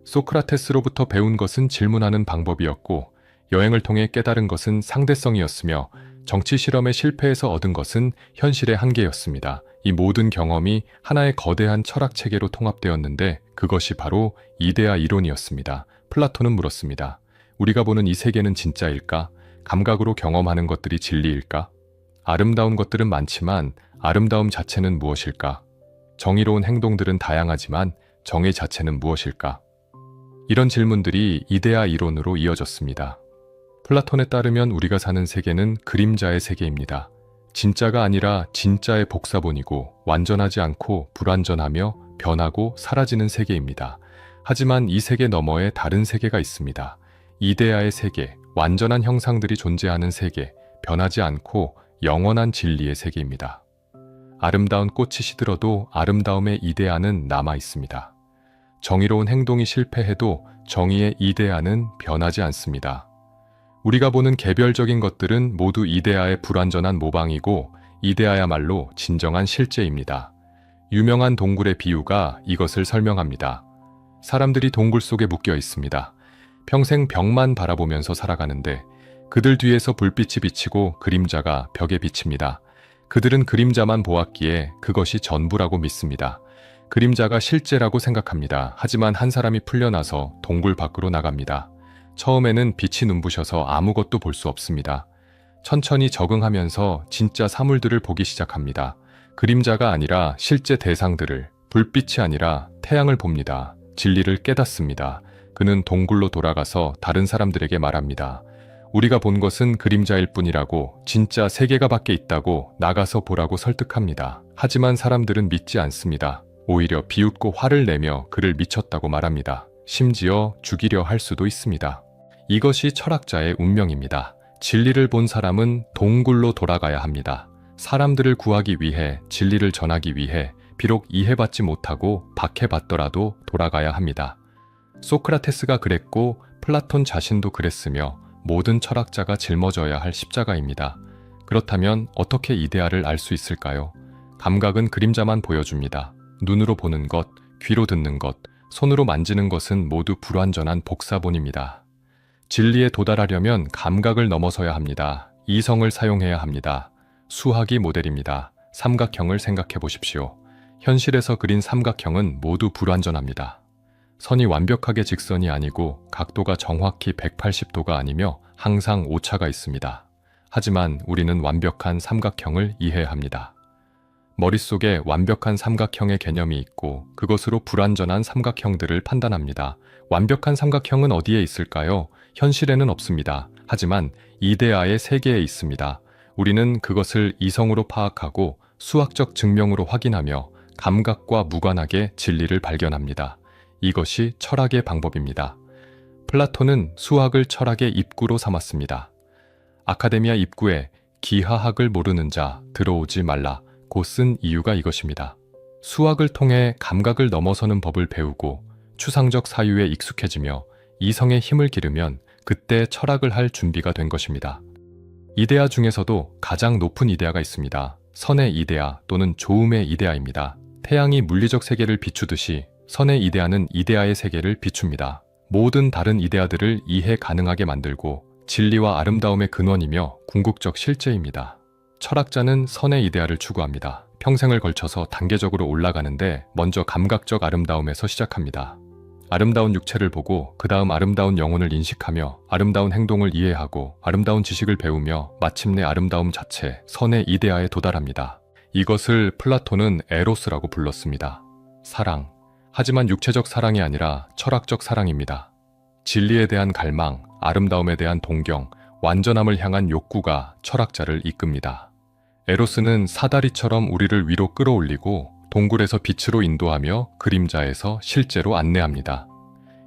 소크라테스로부터 배운 것은 질문하는 방법이었고 여행을 통해 깨달은 것은 상대성이었으며 정치 실험의 실패에서 얻은 것은 현실의 한계였습니다. 이 모든 경험이 하나의 거대한 철학 체계로 통합되었는데 그것이 바로 이데아 이론이었습니다. 플라톤은 물었습니다. 우리가 보는 이 세계는 진짜일까? 감각으로 경험하는 것들이 진리일까? 아름다운 것들은 많지만 아름다움 자체는 무엇일까? 정의로운 행동들은 다양하지만 정의 자체는 무엇일까? 이런 질문들이 이데아 이론으로 이어졌습니다. 플라톤에 따르면 우리가 사는 세계는 그림자의 세계입니다. 진짜가 아니라 진짜의 복사본이고 완전하지 않고 불완전하며 변하고 사라지는 세계입니다. 하지만 이 세계 너머에 다른 세계가 있습니다. 이데아의 세계, 완전한 형상들이 존재하는 세계, 변하지 않고 영원한 진리의 세계입니다. 아름다운 꽃이 시들어도 아름다움의 이데아는 남아 있습니다. 정의로운 행동이 실패해도 정의의 이데아는 변하지 않습니다. 우리가 보는 개별적인 것들은 모두 이데아의 불완전한 모방이고 이데아야말로 진정한 실제입니다. 유명한 동굴의 비유가 이것을 설명합니다. 사람들이 동굴 속에 묶여 있습니다. 평생 벽만 바라보면서 살아가는데 그들 뒤에서 불빛이 비치고 그림자가 벽에 비칩니다. 그들은 그림자만 보았기에 그것이 전부라고 믿습니다. 그림자가 실제라고 생각합니다. 하지만 한 사람이 풀려나서 동굴 밖으로 나갑니다. 처음에는 빛이 눈부셔서 아무것도 볼 수 없습니다. 천천히 적응하면서 진짜 사물들을 보기 시작합니다. 그림자가 아니라 실제 대상들을, 불빛이 아니라 태양을 봅니다. 진리를 깨닫습니다. 그는 동굴로 돌아가서 다른 사람들에게 말합니다. 우리가 본 것은 그림자일 뿐이라고, 진짜 세계가 밖에 있다고 나가서 보라고 설득합니다. 하지만 사람들은 믿지 않습니다. 오히려 비웃고 화를 내며 그를 미쳤다고 말합니다. 심지어 죽이려 할 수도 있습니다. 이것이 철학자의 운명입니다. 진리를 본 사람은 동굴로 돌아가야 합니다. 사람들을 구하기 위해, 진리를 전하기 위해 비록 이해받지 못하고 박해받더라도 돌아가야 합니다. 소크라테스가 그랬고 플라톤 자신도 그랬으며 모든 철학자가 짊어져야 할 십자가입니다. 그렇다면 어떻게 이데아를 알 수 있을까요? 감각은 그림자만 보여줍니다. 눈으로 보는 것, 귀로 듣는 것, 손으로 만지는 것은 모두 불완전한 복사본입니다. 진리에 도달하려면 감각을 넘어서야 합니다. 이성을 사용해야 합니다. 수학이 모델입니다. 삼각형을 생각해 보십시오. 현실에서 그린 삼각형은 모두 불완전합니다. 선이 완벽하게 직선이 아니고 각도가 정확히 180도가 아니며 항상 오차가 있습니다. 하지만 우리는 완벽한 삼각형을 이해합니다. 머릿속에 완벽한 삼각형의 개념이 있고 그것으로 불완전한 삼각형들을 판단합니다. 완벽한 삼각형은 어디에 있을까요? 현실에는 없습니다. 하지만 이데아의 세계에 있습니다. 우리는 그것을 이성으로 파악하고 수학적 증명으로 확인하며 감각과 무관하게 진리를 발견합니다. 이것이 철학의 방법입니다. 플라톤은 수학을 철학의 입구로 삼았습니다. 아카데미아 입구에 기하학을 모르는 자 들어오지 말라 고 쓴 이유가 이것입니다. 수학을 통해 감각을 넘어서는 법을 배우고 추상적 사유에 익숙해지며 이성의 힘을 기르면 그때 철학을 할 준비가 된 것입니다. 이데아 중에서도 가장 높은 이데아가 있습니다. 선의 이데아 또는 좋음의 이데아입니다. 태양이 물리적 세계를 비추듯이 선의 이데아는 이데아의 세계를 비춥니다. 모든 다른 이데아들을 이해 가능하게 만들고 진리와 아름다움의 근원이며 궁극적 실제입니다. 철학자는 선의 이데아를 추구합니다. 평생을 걸쳐서 단계적으로 올라가는데 먼저 감각적 아름다움에서 시작합니다. 아름다운 육체를 보고 그 다음 아름다운 영혼을 인식하며 아름다운 행동을 이해하고 아름다운 지식을 배우며 마침내 아름다움 자체, 선의 이데아에 도달합니다. 이것을 플라톤은 에로스라고 불렀습니다. 사랑. 하지만 육체적 사랑이 아니라 철학적 사랑입니다. 진리에 대한 갈망, 아름다움에 대한 동경, 완전함을 향한 욕구가 철학자를 이끕니다. 에로스는 사다리처럼 우리를 위로 끌어올리고 동굴에서 빛으로 인도하며 그림자에서 실제로 안내합니다.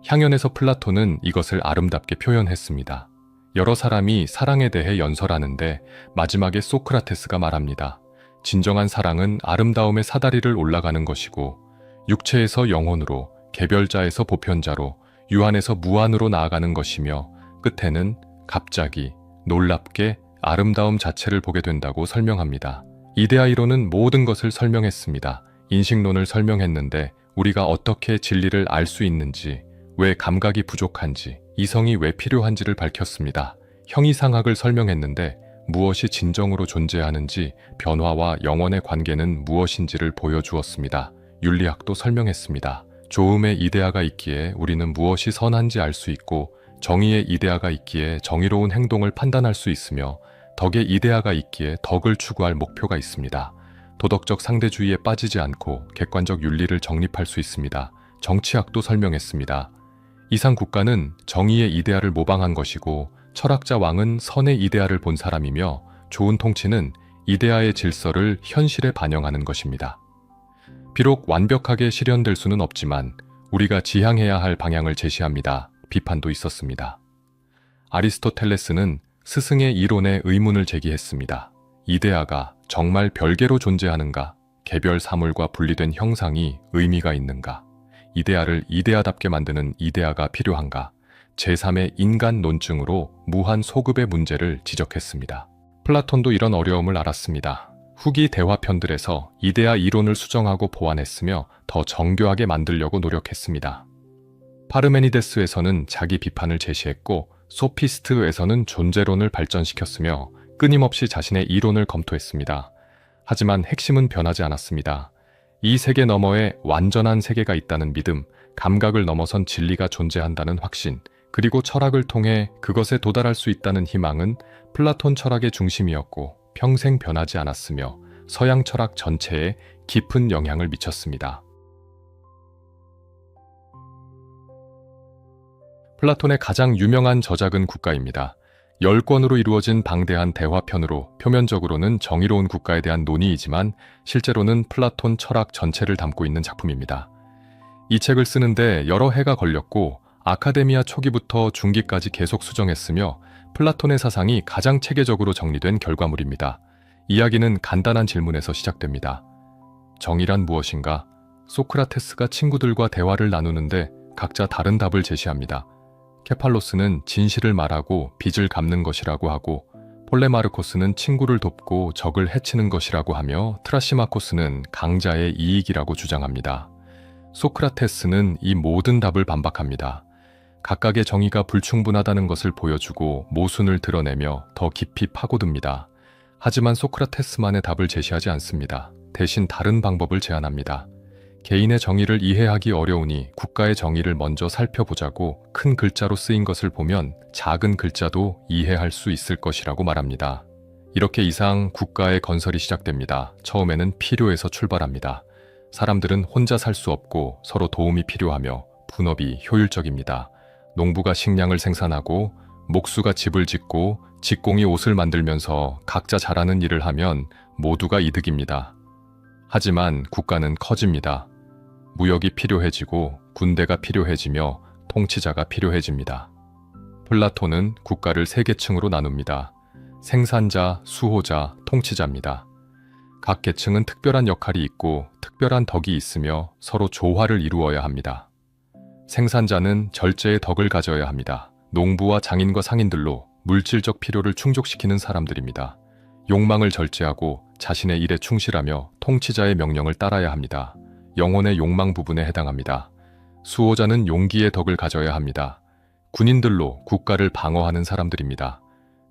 향연에서 플라톤은 이것을 아름답게 표현했습니다. 여러 사람이 사랑에 대해 연설하는데 마지막에 소크라테스가 말합니다. 진정한 사랑은 아름다움의 사다리를 올라가는 것이고 육체에서 영혼으로, 개별자에서 보편자로, 유한에서 무한으로 나아가는 것이며 끝에는 갑자기 놀랍게 아름다움 자체를 보게 된다고 설명합니다. 이데아 이론은 모든 것을 설명했습니다. 인식론을 설명했는데 우리가 어떻게 진리를 알 수 있는지, 왜 감각이 부족한지, 이성이 왜 필요한지를 밝혔습니다. 형이상학을 설명했는데 무엇이 진정으로 존재하는지, 변화와 영원의 관계는 무엇인지를 보여주었습니다. 윤리학도 설명했습니다. 좋음의 이데아가 있기에 우리는 무엇이 선한지 알 수 있고 정의의 이데아가 있기에 정의로운 행동을 판단할 수 있으며 덕의 이데아가 있기에 덕을 추구할 목표가 있습니다. 도덕적 상대주의에 빠지지 않고 객관적 윤리를 정립할 수 있습니다. 정치학도 설명했습니다. 이상 국가는 정의의 이데아를 모방한 것이고 철학자 왕은 선의 이데아를 본 사람이며 좋은 통치는 이데아의 질서를 현실에 반영하는 것입니다. 비록 완벽하게 실현될 수는 없지만 우리가 지향해야 할 방향을 제시합니다. 비판도 있었습니다. 아리스토텔레스는 스승의 이론에 의문을 제기했습니다. 이데아가 정말 별개로 존재하는가? 개별 사물과 분리된 형상이 의미가 있는가? 이데아를 이데아답게 만드는 이데아가 필요한가? 제3의 인간 논증으로 무한 소급의 문제를 지적했습니다. 플라톤도 이런 어려움을 알았습니다. 후기 대화편들에서 이데아 이론을 수정하고 보완했으며 더 정교하게 만들려고 노력했습니다. 파르메니데스에서는 자기 비판을 제시했고 소피스트에서는 존재론을 발전시켰으며 끊임없이 자신의 이론을 검토했습니다. 하지만 핵심은 변하지 않았습니다. 이 세계 너머에 완전한 세계가 있다는 믿음, 감각을 넘어선 진리가 존재한다는 확신, 그리고 철학을 통해 그것에 도달할 수 있다는 희망은 플라톤 철학의 중심이었고 평생 변하지 않았으며 서양 철학 전체에 깊은 영향을 미쳤습니다. 플라톤의 가장 유명한 저작은 국가입니다. 10권으로 이루어진 방대한 대화편으로 표면적으로는 정의로운 국가에 대한 논의이지만 실제로는 플라톤 철학 전체를 담고 있는 작품입니다. 이 책을 쓰는데 여러 해가 걸렸고 아카데미아 초기부터 중기까지 계속 수정했으며 플라톤의 사상이 가장 체계적으로 정리된 결과물입니다. 이야기는 간단한 질문에서 시작됩니다. 정의란 무엇인가? 소크라테스가 친구들과 대화를 나누는데 각자 다른 답을 제시합니다. 케팔로스는 진실을 말하고 빚을 갚는 것이라고 하고, 폴레마르코스는 친구를 돕고 적을 해치는 것이라고 하며, 트라시마코스는 강자의 이익이라고 주장합니다. 소크라테스는 이 모든 답을 반박합니다. 각각의 정의가 불충분하다는 것을 보여주고 모순을 드러내며 더 깊이 파고듭니다. 하지만 소크라테스만의 답을 제시하지 않습니다. 대신 다른 방법을 제안합니다. 개인의 정의를 이해하기 어려우니 국가의 정의를 먼저 살펴보자고 큰 글자로 쓰인 것을 보면 작은 글자도 이해할 수 있을 것이라고 말합니다. 이렇게 이상 국가의 건설이 시작됩니다. 처음에는 필요에서 출발합니다. 사람들은 혼자 살 수 없고 서로 도움이 필요하며 분업이 효율적입니다. 농부가 식량을 생산하고 목수가 집을 짓고 직공이 옷을 만들면서 각자 잘하는 일을 하면 모두가 이득입니다. 하지만 국가는 커집니다. 무역이 필요해지고 군대가 필요해지며 통치자가 필요해집니다. 플라톤은 국가를 세 계층으로 나눕니다. 생산자, 수호자, 통치자입니다. 각 계층은 특별한 역할이 있고 특별한 덕이 있으며 서로 조화를 이루어야 합니다. 생산자는 절제의 덕을 가져야 합니다. 농부와 장인과 상인들로 물질적 필요를 충족시키는 사람들입니다. 욕망을 절제하고 자신의 일에 충실하며 통치자의 명령을 따라야 합니다. 영혼의 욕망 부분에 해당합니다. 수호자는 용기의 덕을 가져야 합니다. 군인들로 국가를 방어하는 사람들입니다.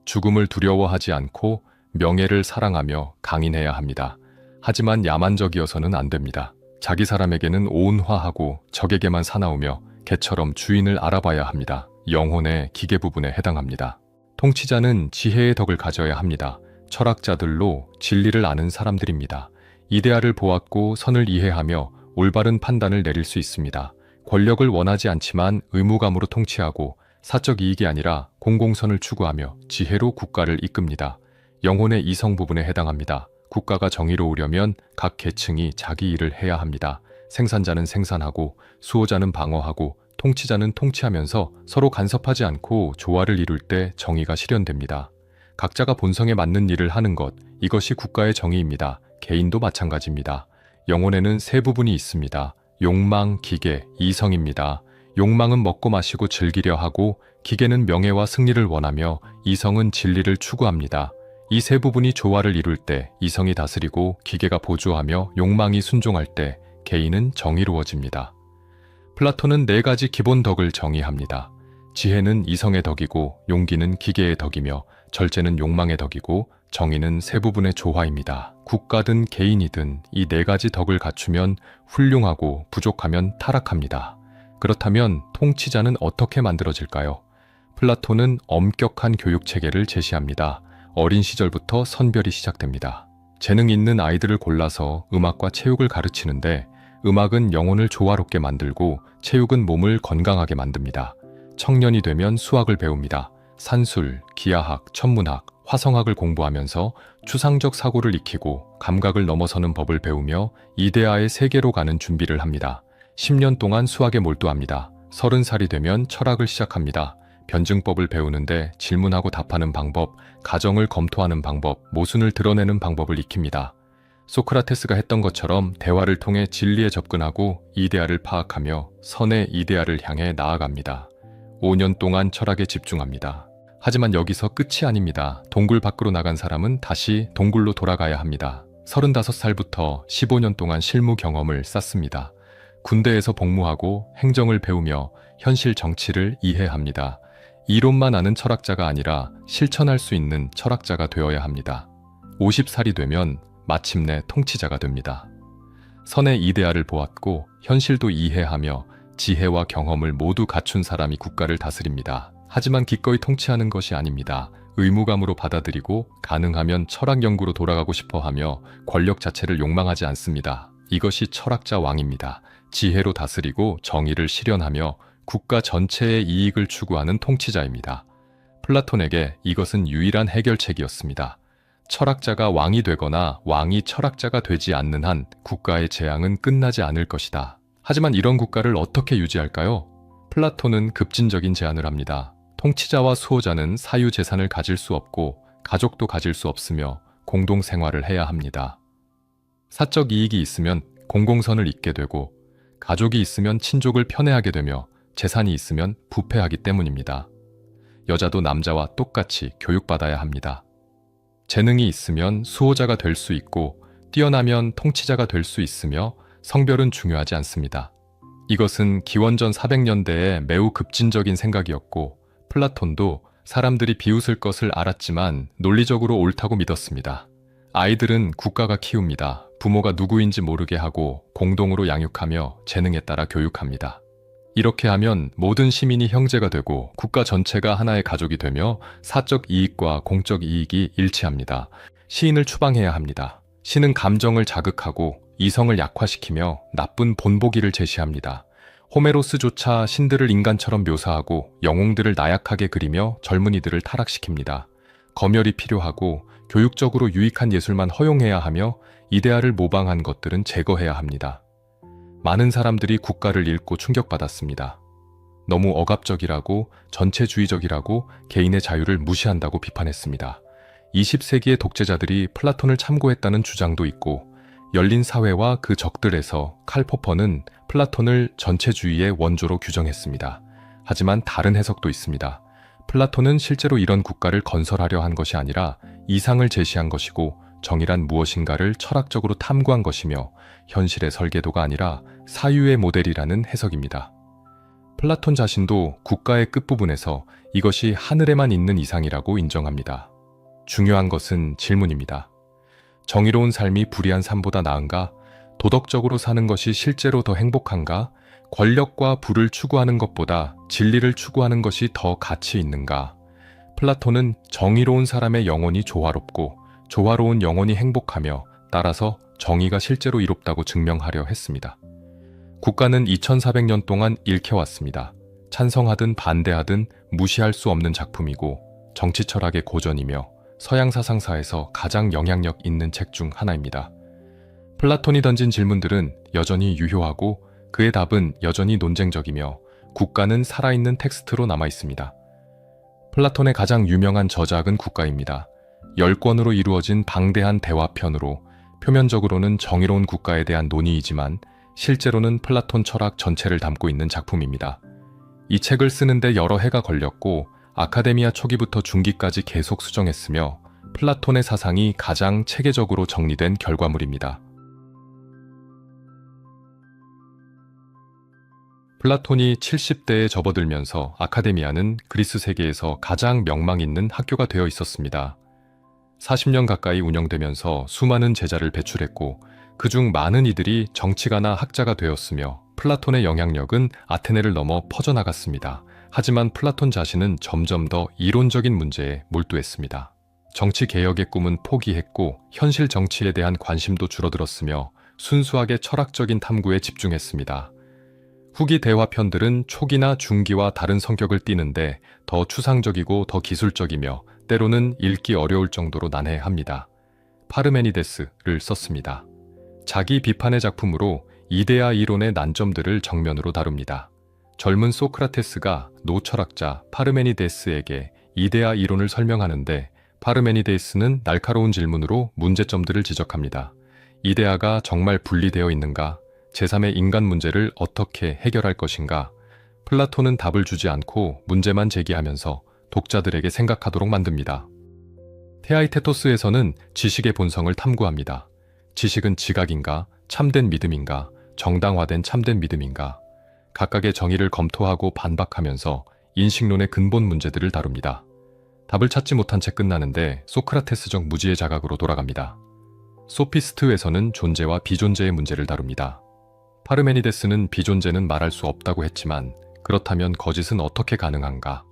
죽음을 두려워하지 않고 명예를 사랑하며 강인해야 합니다. 하지만 야만적이어서는 안 됩니다. 자기 사람에게는 온화하고 적에게만 사나우며 개처럼 주인을 알아봐야 합니다. 영혼의 기계 부분에 해당합니다. 통치자는 지혜의 덕을 가져야 합니다. 철학자들로 진리를 아는 사람들입니다. 이데아를 보았고 선을 이해하며 올바른 판단을 내릴 수 있습니다. 권력을 원하지 않지만 의무감으로 통치하고 사적 이익이 아니라 공공선을 추구하며 지혜로 국가를 이끕니다. 영혼의 이성 부분에 해당합니다. 국가가 정의로우려면 각 계층이 자기 일을 해야 합니다. 생산자는 생산하고 수호자는 방어하고 통치자는 통치하면서 서로 간섭하지 않고 조화를 이룰 때 정의가 실현됩니다. 각자가 본성에 맞는 일을 하는 것, 이것이 국가의 정의입니다. 개인도 마찬가지입니다. 영혼에는 세 부분이 있습니다. 욕망, 기계, 이성입니다. 욕망은 먹고 마시고 즐기려 하고 기계는 명예와 승리를 원하며 이성은 진리를 추구합니다. 이 세 부분이 조화를 이룰 때 이성이 다스리고 기계가 보조하며 욕망이 순종할 때 개인은 정의로워집니다. 플라톤은 네 가지 기본 덕을 정의합니다. 지혜는 이성의 덕이고 용기는 기계의 덕이며 절제는 욕망의 덕이고 정의는 세 부분의 조화입니다. 국가든 개인이든 이 네 가지 덕을 갖추면 훌륭하고 부족하면 타락합니다. 그렇다면 통치자는 어떻게 만들어질까요? 플라톤은 엄격한 교육 체계를 제시합니다. 어린 시절부터 선별이 시작됩니다. 재능 있는 아이들을 골라서 음악과 체육을 가르치는데 음악은 영혼을 조화롭게 만들고 체육은 몸을 건강하게 만듭니다. 청년이 되면 수학을 배웁니다. 산술, 기하학, 천문학, 화성학을 공부하면서 추상적 사고를 익히고 감각을 넘어서는 법을 배우며 이데아의 세계로 가는 준비를 합니다. 10년 동안 수학에 몰두합니다. 30살이 되면 철학을 시작합니다. 변증법을 배우는데 질문하고 답하는 방법, 가정을 검토하는 방법, 모순을 드러내는 방법을 익힙니다. 소크라테스가 했던 것처럼 대화를 통해 진리에 접근하고 이데아를 파악하며 선의 이데아를 향해 나아갑니다. 5년 동안 철학에 집중합니다. 하지만 여기서 끝이 아닙니다. 동굴 밖으로 나간 사람은 다시 동굴로 돌아가야 합니다. 35살부터 15년 동안 실무 경험을 쌓습니다. 군대에서 복무하고 행정을 배우며 현실 정치를 이해합니다. 이론만 아는 철학자가 아니라 실천할 수 있는 철학자가 되어야 합니다. 50살이 되면 마침내 통치자가 됩니다. 선의 이데아를 보았고 현실도 이해하며 지혜와 경험을 모두 갖춘 사람이 국가를 다스립니다. 하지만 기꺼이 통치하는 것이 아닙니다. 의무감으로 받아들이고 가능하면 철학 연구로 돌아가고 싶어하며 권력 자체를 욕망하지 않습니다. 이것이 철학자 왕입니다. 지혜로 다스리고 정의를 실현하며 국가 전체의 이익을 추구하는 통치자입니다. 플라톤에게 이것은 유일한 해결책이었습니다. 철학자가 왕이 되거나 왕이 철학자가 되지 않는 한 국가의 재앙은 끝나지 않을 것이다. 하지만 이런 국가를 어떻게 유지할까요? 플라톤은 급진적인 제안을 합니다. 통치자와 수호자는 사유재산을 가질 수 없고 가족도 가질 수 없으며 공동생활을 해야 합니다. 사적 이익이 있으면 공공선을 잇게 되고 가족이 있으면 친족을 편애하게 되며 재산이 있으면 부패하기 때문입니다. 여자도 남자와 똑같이 교육받아야 합니다. 재능이 있으면 수호자가 될 수 있고 뛰어나면 통치자가 될 수 있으며 성별은 중요하지 않습니다. 이것은 기원전 400년대에 매우 급진적인 생각이었고 플라톤도 사람들이 비웃을 것을 알았지만 논리적으로 옳다고 믿었습니다. 아이들은 국가가 키웁니다. 부모가 누구인지 모르게 하고 공동으로 양육하며 재능에 따라 교육합니다. 이렇게 하면 모든 시민이 형제가 되고 국가 전체가 하나의 가족이 되며 사적 이익과 공적 이익이 일치합니다. 시인을 추방해야 합니다. 시는 감정을 자극하고 이성을 약화시키며 나쁜 본보기를 제시합니다. 호메로스조차 신들을 인간처럼 묘사하고 영웅들을 나약하게 그리며 젊은이들을 타락시킵니다. 검열이 필요하고 교육적으로 유익한 예술만 허용해야 하며 이데아를 모방한 것들은 제거해야 합니다. 많은 사람들이 국가를 잃고 충격받았습니다. 너무 억압적이라고 전체주의적이라고 개인의 자유를 무시한다고 비판했습니다. 20세기의 독재자들이 플라톤을 참고했다는 주장도 있고 열린 사회와 그 적들에서 칼 포퍼는 플라톤을 전체주의의 원조로 규정했습니다. 하지만 다른 해석도 있습니다. 플라톤은 실제로 이런 국가를 건설하려 한 것이 아니라 이상을 제시한 것이고 정의란 무엇인가를 철학적으로 탐구한 것이며 현실의 설계도가 아니라 사유의 모델이라는 해석입니다. 플라톤 자신도 국가의 끝부분에서 이것이 하늘에만 있는 이상이라고 인정합니다. 중요한 것은 질문입니다. 정의로운 삶이 불의한 삶보다 나은가? 도덕적으로 사는 것이 실제로 더 행복한가? 권력과 부를 추구하는 것보다 진리를 추구하는 것이 더 가치 있는가? 플라톤은 정의로운 사람의 영혼이 조화롭고 조화로운 영혼이 행복하며 따라서 정의가 실제로 이롭다고 증명하려 했습니다. 국가는 2400년 동안 읽혀왔습니다. 찬성하든 반대하든 무시할 수 없는 작품이고 정치 철학의 고전이며 서양 사상사에서 가장 영향력 있는 책 중 하나입니다. 플라톤이 던진 질문들은 여전히 유효하고 그의 답은 여전히 논쟁적이며 국가는 살아있는 텍스트로 남아 있습니다. 플라톤의 가장 유명한 저작은 국가입니다. 10권으로 이루어진 방대한 대화편으로 표면적으로는 정의로운 국가에 대한 논의이지만 실제로는 플라톤 철학 전체를 담고 있는 작품입니다. 이 책을 쓰는데 여러 해가 걸렸고 아카데미아 초기부터 중기까지 계속 수정했으며 플라톤의 사상이 가장 체계적으로 정리된 결과물입니다. 플라톤이 70대에 접어들면서 아카데미아는 그리스 세계에서 가장 명망 있는 학교가 되어 있었습니다. 40년 가까이 운영되면서 수많은 제자를 배출했고 그중 많은 이들이 정치가나 학자가 되었으며 플라톤의 영향력은 아테네를 넘어 퍼져나갔습니다. 하지만 플라톤 자신은 점점 더 이론적인 문제에 몰두했습니다. 정치 개혁의 꿈은 포기했고 현실 정치에 대한 관심도 줄어들었으며 순수하게 철학적인 탐구에 집중했습니다. 후기 대화편들은 초기나 중기와 다른 성격을 띠는데 더 추상적이고 더 기술적이며 때로는 읽기 어려울 정도로 난해합니다. 파르메니데스를 썼습니다. 자기 비판의 작품으로 이데아 이론의 난점들을 정면으로 다룹니다. 젊은 소크라테스가 노철학자 파르메니데스에게 이데아 이론을 설명하는데 파르메니데스는 날카로운 질문으로 문제점들을 지적합니다. 이데아가 정말 분리되어 있는가? 제3의 인간 문제를 어떻게 해결할 것인가? 플라톤은 답을 주지 않고 문제만 제기하면서 독자들에게 생각하도록 만듭니다. 테아이테토스에서는 지식의 본성을 탐구합니다. 지식은 지각인가? 참된 믿음인가? 정당화된 참된 믿음인가? 각각의 정의를 검토하고 반박하면서 인식론의 근본 문제들을 다룹니다. 답을 찾지 못한 채 끝나는데 소크라테스적 무지의 자각으로 돌아갑니다. 소피스트에서는 존재와 비존재의 문제를 다룹니다. 파르메니데스는 비존재는 말할 수 없다고 했지만 그렇다면 거짓은 어떻게 가능한가?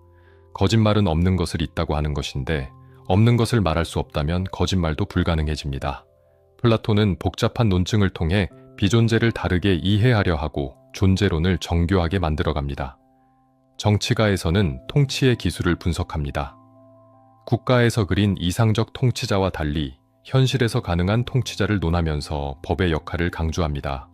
거짓말은 없는 것을 있다고 하는 것인데 없는 것을 말할 수 없다면 거짓말도 불가능해집니다. 플라톤은 복잡한 논증을 통해 비존재를 다르게 이해하려 하고 존재론을 정교하게 만들어갑니다. 정치가에서는 통치의 기술을 분석합니다. 국가에서 그린 이상적 통치자와 달리 현실에서 가능한 통치자를 논하면서 법의 역할을 강조합니다.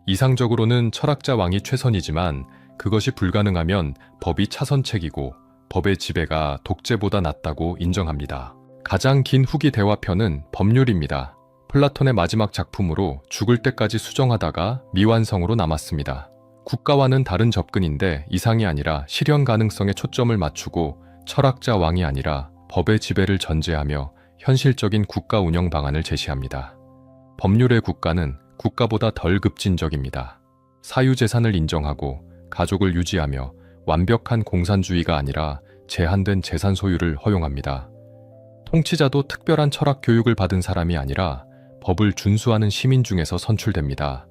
이상적으로는 철학자 왕이 최선이지만 그것이 불가능하면 법이 차선책이고 법의 지배가 독재보다 낫다고 인정합니다. 가장 긴 후기 대화편은 법률입니다. 플라톤의 마지막 작품으로 죽을 때까지 수정하다가 미완성으로 남았습니다. 국가와는 다른 접근인데 이상이 아니라 실현 가능성에 초점을 맞추고 철학자 왕이 아니라 법의 지배를 전제하며 현실적인 국가 운영 방안을 제시합니다. 법률의 국가는 국가보다 덜 급진적입니다. 사유재산을 인정하고 가족을 유지하며 완벽한 공산주의가 아니라 제한된 재산 소유를 허용합니다. 통치자도 특별한 철학 교육을 받은 사람이 아니라 법을 준수하는 시민 중에서 선출됩니다.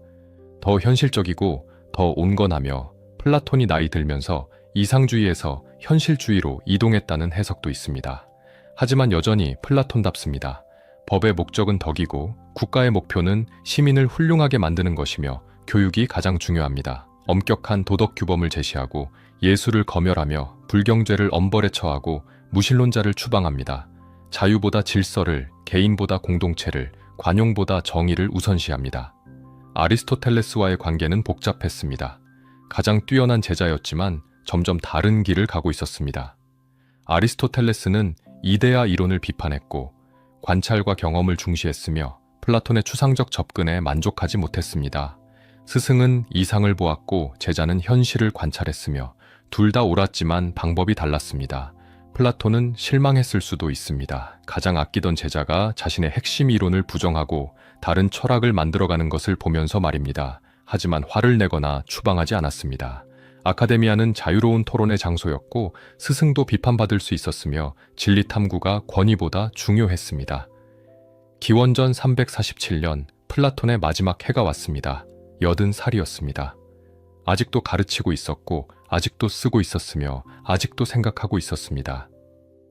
더 현실적이고 더 온건하며 플라톤이 나이 들면서 이상주의에서 현실주의로 이동했다는 해석도 있습니다. 하지만 여전히 플라톤답습니다. 법의 목적은 덕이고 국가의 목표는 시민을 훌륭하게 만드는 것이며 교육이 가장 중요합니다. 엄격한 도덕 규범을 제시하고 예술을 검열하며 불경죄를 엄벌에 처하고 무신론자를 추방합니다. 자유보다 질서를, 개인보다 공동체를, 관용보다 정의를 우선시합니다. 아리스토텔레스와의 관계는 복잡했습니다. 가장 뛰어난 제자였지만 점점 다른 길을 가고 있었습니다. 아리스토텔레스는 이데아 이론을 비판했고 관찰과 경험을 중시했으며 플라톤의 추상적 접근에 만족하지 못했습니다. 스승은 이상을 보았고 제자는 현실을 관찰했으며 둘 다 옳았지만 방법이 달랐습니다. 플라톤은 실망했을 수도 있습니다. 가장 아끼던 제자가 자신의 핵심 이론을 부정하고 다른 철학을 만들어가는 것을 보면서 말입니다. 하지만 화를 내거나 추방하지 않았습니다. 아카데미아는 자유로운 토론의 장소였고 스승도 비판받을 수 있었으며 진리 탐구가 권위보다 중요했습니다. 기원전 347년 플라톤의 마지막 해가 왔습니다. 80살이었습니다. 아직도 가르치고 있었고 아직도 쓰고 있었으며 아직도 생각하고 있었습니다.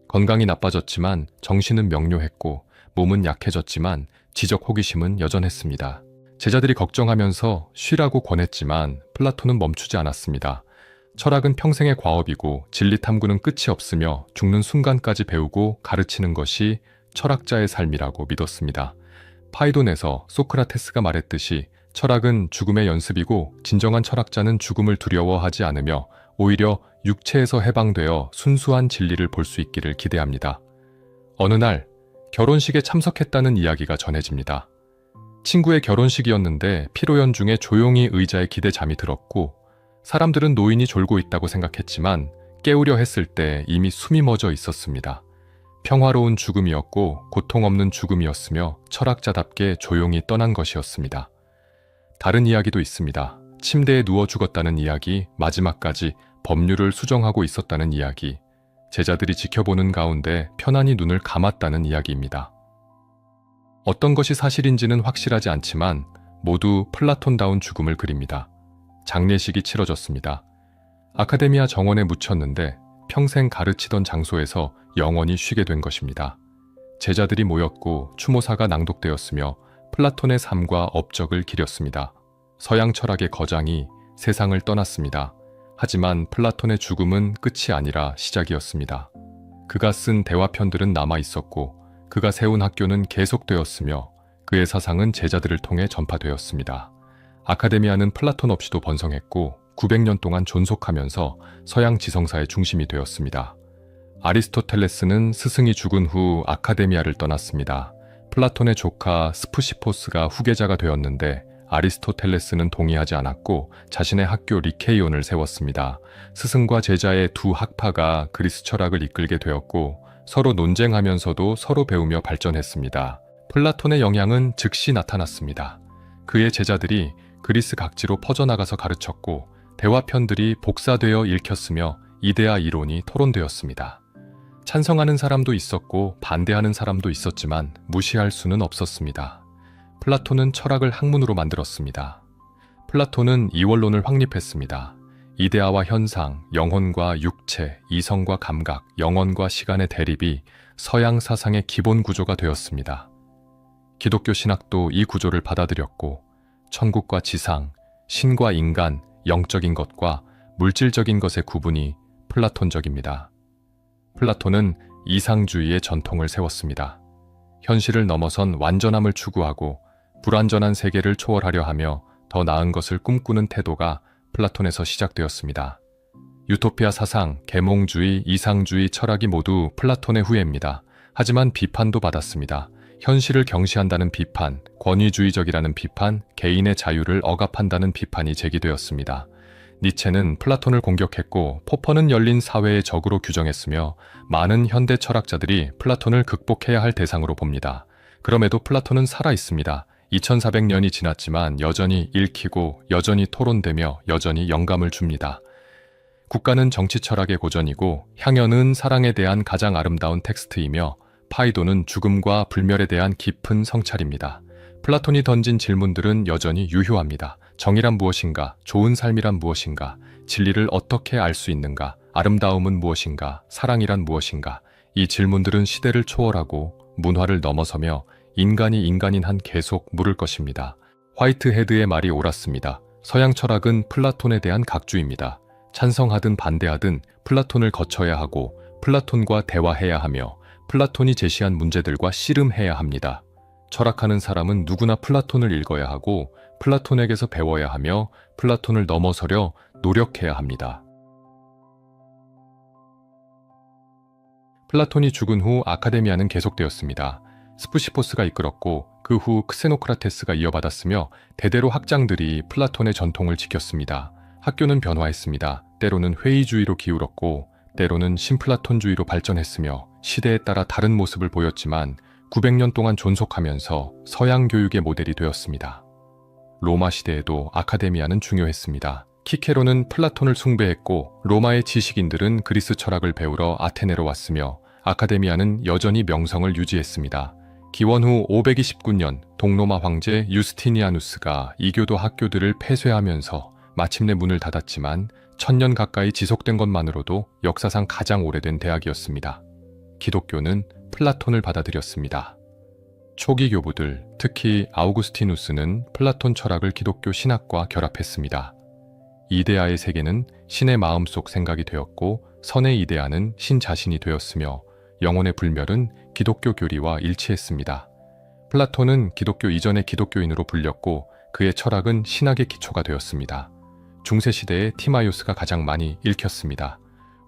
건강이 나빠졌지만 정신은 명료했고 몸은 약해졌지만 지적 호기심은 여전했습니다. 제자들이 걱정하면서 쉬라고 권했지만 플라톤은 멈추지 않았습니다. 철학은 평생의 과업이고 진리 탐구는 끝이 없으며 죽는 순간까지 배우고 가르치는 것이 철학자의 삶이라고 믿었습니다. 파이돈에서 소크라테스가 말했듯이 철학은 죽음의 연습이고 진정한 철학자는 죽음을 두려워하지 않으며 오히려 육체에서 해방되어 순수한 진리를 볼 수 있기를 기대합니다. 어느 날 결혼식에 참석했다는 이야기가 전해집니다. 친구의 결혼식이었는데 피로연 중에 조용히 의자에 기대 잠이 들었고 사람들은 노인이 졸고 있다고 생각했지만 깨우려 했을 때 이미 숨이 멎어 있었습니다. 평화로운 죽음이었고 고통 없는 죽음이었으며 철학자답게 조용히 떠난 것이었습니다. 다른 이야기도 있습니다. 침대에 누워 죽었다는 이야기, 마지막까지 법률을 수정하고 있었다는 이야기, 제자들이 지켜보는 가운데 편안히 눈을 감았다는 이야기입니다. 어떤 것이 사실인지는 확실하지 않지만 모두 플라톤다운 죽음을 그립니다. 장례식이 치러졌습니다. 아카데미아 정원에 묻혔는데 평생 가르치던 장소에서 영원히 쉬게 된 것입니다. 제자들이 모였고 추모사가 낭독되었으며 플라톤의 삶과 업적을 기렸습니다. 서양 철학의 거장이 세상을 떠났습니다. 하지만 플라톤의 죽음은 끝이 아니라 시작이었습니다. 그가 쓴 대화편들은 남아 있었고 그가 세운 학교는 계속되었으며 그의 사상은 제자들을 통해 전파되었습니다. 아카데미아는 플라톤 없이도 번성했고 900년 동안 존속하면서 서양 지성사의 중심이 되었습니다. 아리스토텔레스는 스승이 죽은 후 아카데미아를 떠났습니다. 플라톤의 조카 스푸시포스가 후계자가 되었는데 아리스토텔레스는 동의하지 않았고 자신의 학교 리케이온을 세웠습니다. 스승과 제자의 두 학파가 그리스 철학을 이끌게 되었고 서로 논쟁하면서도 서로 배우며 발전했습니다. 플라톤의 영향은 즉시 나타났습니다. 그의 제자들이 그리스 각지로 퍼져나가서 가르쳤고 대화편들이 복사되어 읽혔으며 이데아 이론이 토론되었습니다. 찬성하는 사람도 있었고 반대하는 사람도 있었지만 무시할 수는 없었습니다. 플라톤은 철학을 학문으로 만들었습니다. 플라톤은 이원론을 확립했습니다. 이데아와 현상, 영혼과 육체, 이성과 감각, 영혼과 시간의 대립이 서양 사상의 기본 구조가 되었습니다. 기독교 신학도 이 구조를 받아들였고 천국과 지상, 신과 인간, 영적인 것과 물질적인 것의 구분이 플라톤적입니다. 플라톤은 이상주의의 전통을 세웠습니다. 현실을 넘어선 완전함을 추구하고 불완전한 세계를 초월하려 하며 더 나은 것을 꿈꾸는 태도가 플라톤에서 시작되었습니다. 유토피아 사상, 계몽주의, 이상주의 철학이 모두 플라톤의 후예입니다. 하지만 비판도 받았습니다. 현실을 경시한다는 비판, 권위주의적이라는 비판, 개인의 자유를 억압한다는 비판이 제기되었습니다. 니체는 플라톤을 공격했고 포퍼는 열린 사회의 적으로 규정했으며 많은 현대 철학자들이 플라톤을 극복해야 할 대상으로 봅니다. 그럼에도 플라톤은 살아있습니다. 2400년이 지났지만 여전히 읽히고 여전히 토론되며 여전히 영감을 줍니다. 국가는 정치 철학의 고전이고 향연은 사랑에 대한 가장 아름다운 텍스트이며 파이도는 죽음과 불멸에 대한 깊은 성찰입니다. 플라톤이 던진 질문들은 여전히 유효합니다. 정의란 무엇인가? 좋은 삶이란 무엇인가? 진리를 어떻게 알 수 있는가? 아름다움은 무엇인가? 사랑이란 무엇인가? 이 질문들은 시대를 초월하고 문화를 넘어서며 인간이 인간인 한 계속 물을 것입니다. 화이트헤드의 말이 옳았습니다. 서양 철학은 플라톤에 대한 각주입니다. 찬성하든 반대하든 플라톤을 거쳐야 하고 플라톤과 대화해야 하며 플라톤이 제시한 문제들과 씨름해야 합니다. 철학하는 사람은 누구나 플라톤을 읽어야 하고 플라톤에게서 배워야 하며 플라톤을 넘어서려 노력해야 합니다. 플라톤이 죽은 후 아카데미아는 계속되었습니다. 스푸시포스가 이끌었고 그 후 크세노크라테스가 이어받았으며 대대로 학장들이 플라톤의 전통을 지켰습니다. 학교는 변화했습니다. 때로는 회의주의로 기울었고 때로는 신플라톤주의로 발전했으며 시대에 따라 다른 모습을 보였지만 900년 동안 존속하면서 서양 교육의 모델이 되었습니다. 로마 시대에도 아카데미아는 중요했습니다. 키케로는 플라톤을 숭배했고 로마의 지식인들은 그리스 철학을 배우러 아테네로 왔으며 아카데미아는 여전히 명성을 유지했습니다. 기원 후 529년 동로마 황제 유스티니아누스가 이교도 학교들을 폐쇄하면서 마침내 문을 닫았지만 1000년 가까이 지속된 것만으로도 역사상 가장 오래된 대학이었습니다. 기독교는 플라톤을 받아들였습니다. 초기 교부들, 특히 아우구스티누스는 플라톤 철학을 기독교 신학과 결합했습니다. 이데아의 세계는 신의 마음속 생각이 되었고 선의 이데아는 신 자신이 되었으며 영혼의 불멸은 기독교 교리와 일치했습니다. 플라톤은 기독교 이전의 기독교인으로 불렸고 그의 철학은 신학의 기초가 되었습니다. 중세시대에 티마이오스가 가장 많이 읽혔습니다.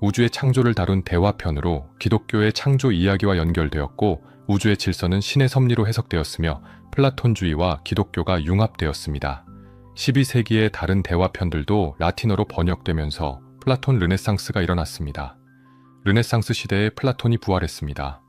우주의 창조를 다룬 대화편으로 기독교의 창조 이야기와 연결되었고 우주의 질서는 신의 섭리로 해석되었으며 플라톤주의와 기독교가 융합되었습니다. 12세기의 다른 대화편들도 라틴어로 번역되면서 플라톤 르네상스가 일어났습니다. 르네상스 시대에 플라톤이 부활했습니다.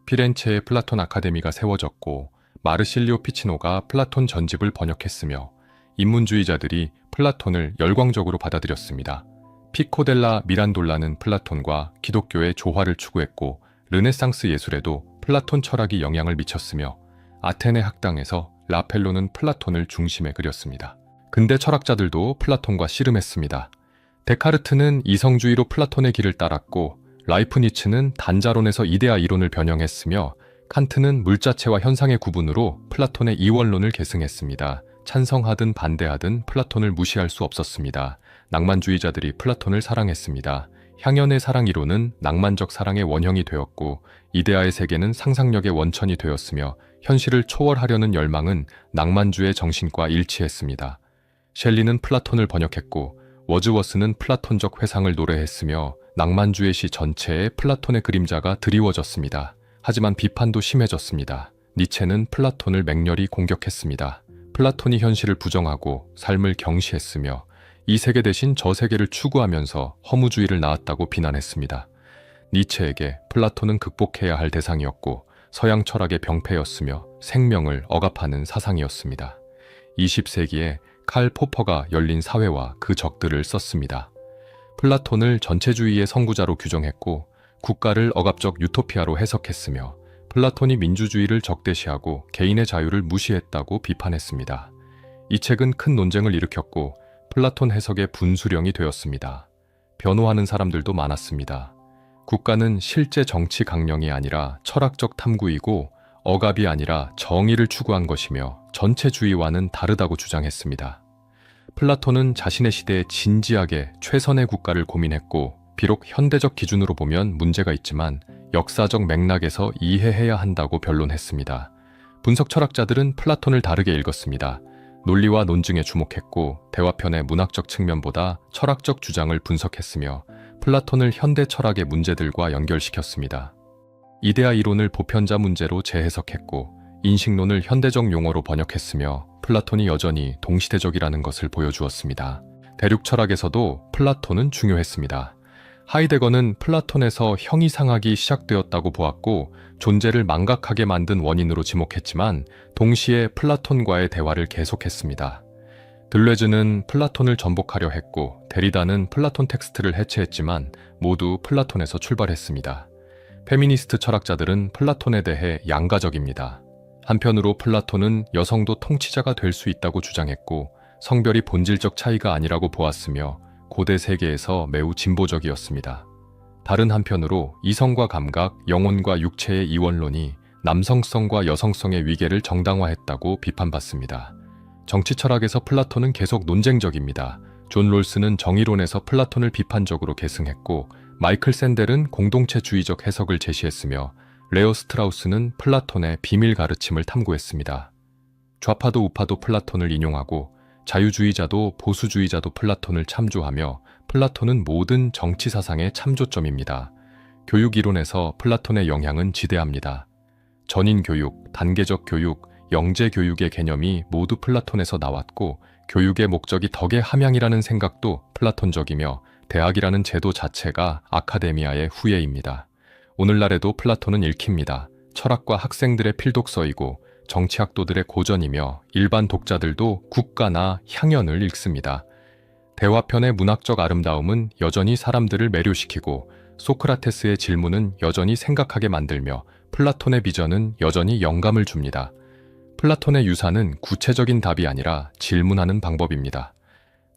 피렌체에 플라톤 아카데미가 세워졌고 마르실리오 피치노가 플라톤 전집을 번역했으며 인문주의자들이 플라톤을 열광적으로 받아들였습니다. 피코델라 미란돌라는 플라톤과 기독교의 조화를 추구했고 르네상스 예술에도 플라톤 철학이 영향을 미쳤으며 아테네 학당에서 라펠로는 플라톤을 중심에 그렸습니다. 근대 철학자들도 플라톤과 씨름했습니다. 데카르트는 이성주의로 플라톤의 길을 따랐고 라이프니츠는 단자론에서 이데아 이론을 변형했으며 칸트는 물자체와 현상의 구분으로 플라톤의 이원론을 계승했습니다. 찬성하든 반대하든 플라톤을 무시할 수 없었습니다. 낭만주의자들이 플라톤을 사랑했습니다. 향연의 사랑 이론은 낭만적 사랑의 원형이 되었고 이데아의 세계는 상상력의 원천이 되었으며 현실을 초월하려는 열망은 낭만주의 정신과 일치했습니다. 셸리는 플라톤을 번역했고 워즈워스는 플라톤적 회상을 노래했으며 낭만주의 시 전체에 플라톤의 그림자가 드리워졌습니다. 하지만 비판도 심해졌습니다. 니체는 플라톤을 맹렬히 공격했습니다. 플라톤이 현실을 부정하고 삶을 경시했으며 이 세계 대신 저 세계를 추구하면서 허무주의를 낳았다고 비난했습니다. 니체에게 플라톤은 극복해야 할 대상이었고 서양 철학의 병폐였으며 생명을 억압하는 사상이었습니다. 20세기에 칼 포퍼가 열린 사회와 그 적들을 썼습니다. 플라톤을 전체주의의 선구자로 규정했고 국가를 억압적 유토피아로 해석했으며 플라톤이 민주주의를 적대시하고 개인의 자유를 무시했다고 비판했습니다. 이 책은 큰 논쟁을 일으켰고 플라톤 해석의 분수령이 되었습니다. 변호하는 사람들도 많았습니다. 국가는 실제 정치 강령이 아니라 철학적 탐구이고 억압이 아니라 정의를 추구한 것이며 전체주의와는 다르다고 주장했습니다. 플라톤은 자신의 시대에 진지하게 최선의 국가를 고민했고 비록 현대적 기준으로 보면 문제가 있지만 역사적 맥락에서 이해해야 한다고 변론했습니다. 분석 철학자들은 플라톤을 다르게 읽었습니다. 논리와 논증에 주목했고 대화편의 문학적 측면보다 철학적 주장을 분석했으며 플라톤을 현대 철학의 문제들과 연결시켰습니다. 이데아 이론을 보편자 문제로 재해석했고 인식론을 현대적 용어로 번역했으며 플라톤이 여전히 동시대적이라는 것을 보여주었습니다. 대륙 철학에서도 플라톤은 중요했습니다. 하이데거는 플라톤에서 형이상학이 시작되었다고 보았고 존재를 망각하게 만든 원인으로 지목했지만 동시에 플라톤과의 대화를 계속했습니다. 들레즈는 플라톤을 전복하려 했고 데리다는 플라톤 텍스트를 해체했지만 모두 플라톤에서 출발했습니다. 페미니스트 철학자들은 플라톤에 대해 양가적입니다. 한편으로 플라톤은 여성도 통치자가 될 수 있다고 주장했고 성별이 본질적 차이가 아니라고 보았으며 고대 세계에서 매우 진보적이었습니다. 다른 한편으로 이성과 감각, 영혼과 육체의 이원론이 남성성과 여성성의 위계를 정당화했다고 비판받습니다. 정치 철학에서 플라톤은 계속 논쟁적입니다. 존 롤스는 정의론에서 플라톤을 비판적으로 계승했고 마이클 샌델은 공동체주의적 해석을 제시했으며 레오 스트라우스는 플라톤의 비밀 가르침을 탐구했습니다. 좌파도 우파도 플라톤을 인용하고 자유주의자도 보수주의자도 플라톤을 참조하며 플라톤은 모든 정치 사상의 참조점입니다. 교육 이론에서 플라톤의 영향은 지대합니다. 전인 교육, 단계적 교육, 영재 교육의 개념이 모두 플라톤에서 나왔고 교육의 목적이 덕의 함양이라는 생각도 플라톤적이며 대학이라는 제도 자체가 아카데미아의 후예입니다. 오늘날에도 플라톤은 읽힙니다. 철학과 학생들의 필독서이고 정치학도들의 고전이며 일반 독자들도 국가나 향연을 읽습니다. 대화편의 문학적 아름다움은 여전히 사람들을 매료시키고 소크라테스의 질문은 여전히 생각하게 만들며 플라톤의 비전은 여전히 영감을 줍니다. 플라톤의 유산은 구체적인 답이 아니라 질문하는 방법입니다.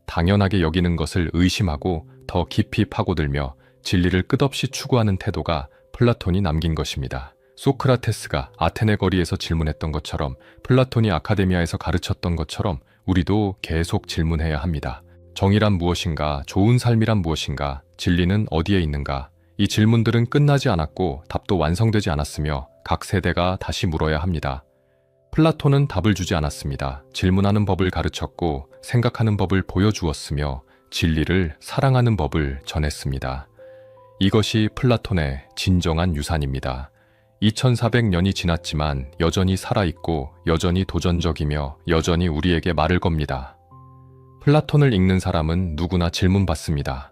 당연하게 여기는 것을 의심하고 더 깊이 파고들며 진리를 끝없이 추구하는 태도가 플라톤이 남긴 것입니다. 소크라테스가 아테네 거리에서 질문했던 것처럼 플라톤이 아카데미아에서 가르쳤던 것처럼 우리도 계속 질문해야 합니다. 정의란 무엇인가? 좋은 삶이란 무엇인가? 진리는 어디에 있는가? 이 질문들은 끝나지 않았고 답도 완성되지 않았으며 각 세대가 다시 물어야 합니다. 플라톤은 답을 주지 않았습니다. 질문하는 법을 가르쳤고 생각하는 법을 보여주었으며 진리를 사랑하는 법을 전했습니다. 이것이 플라톤의 진정한 유산입니다. 2400년이 지났지만 여전히 살아있고 여전히 도전적이며 여전히 우리에게 말을 겁니다. 플라톤을 읽는 사람은 누구나 질문받습니다.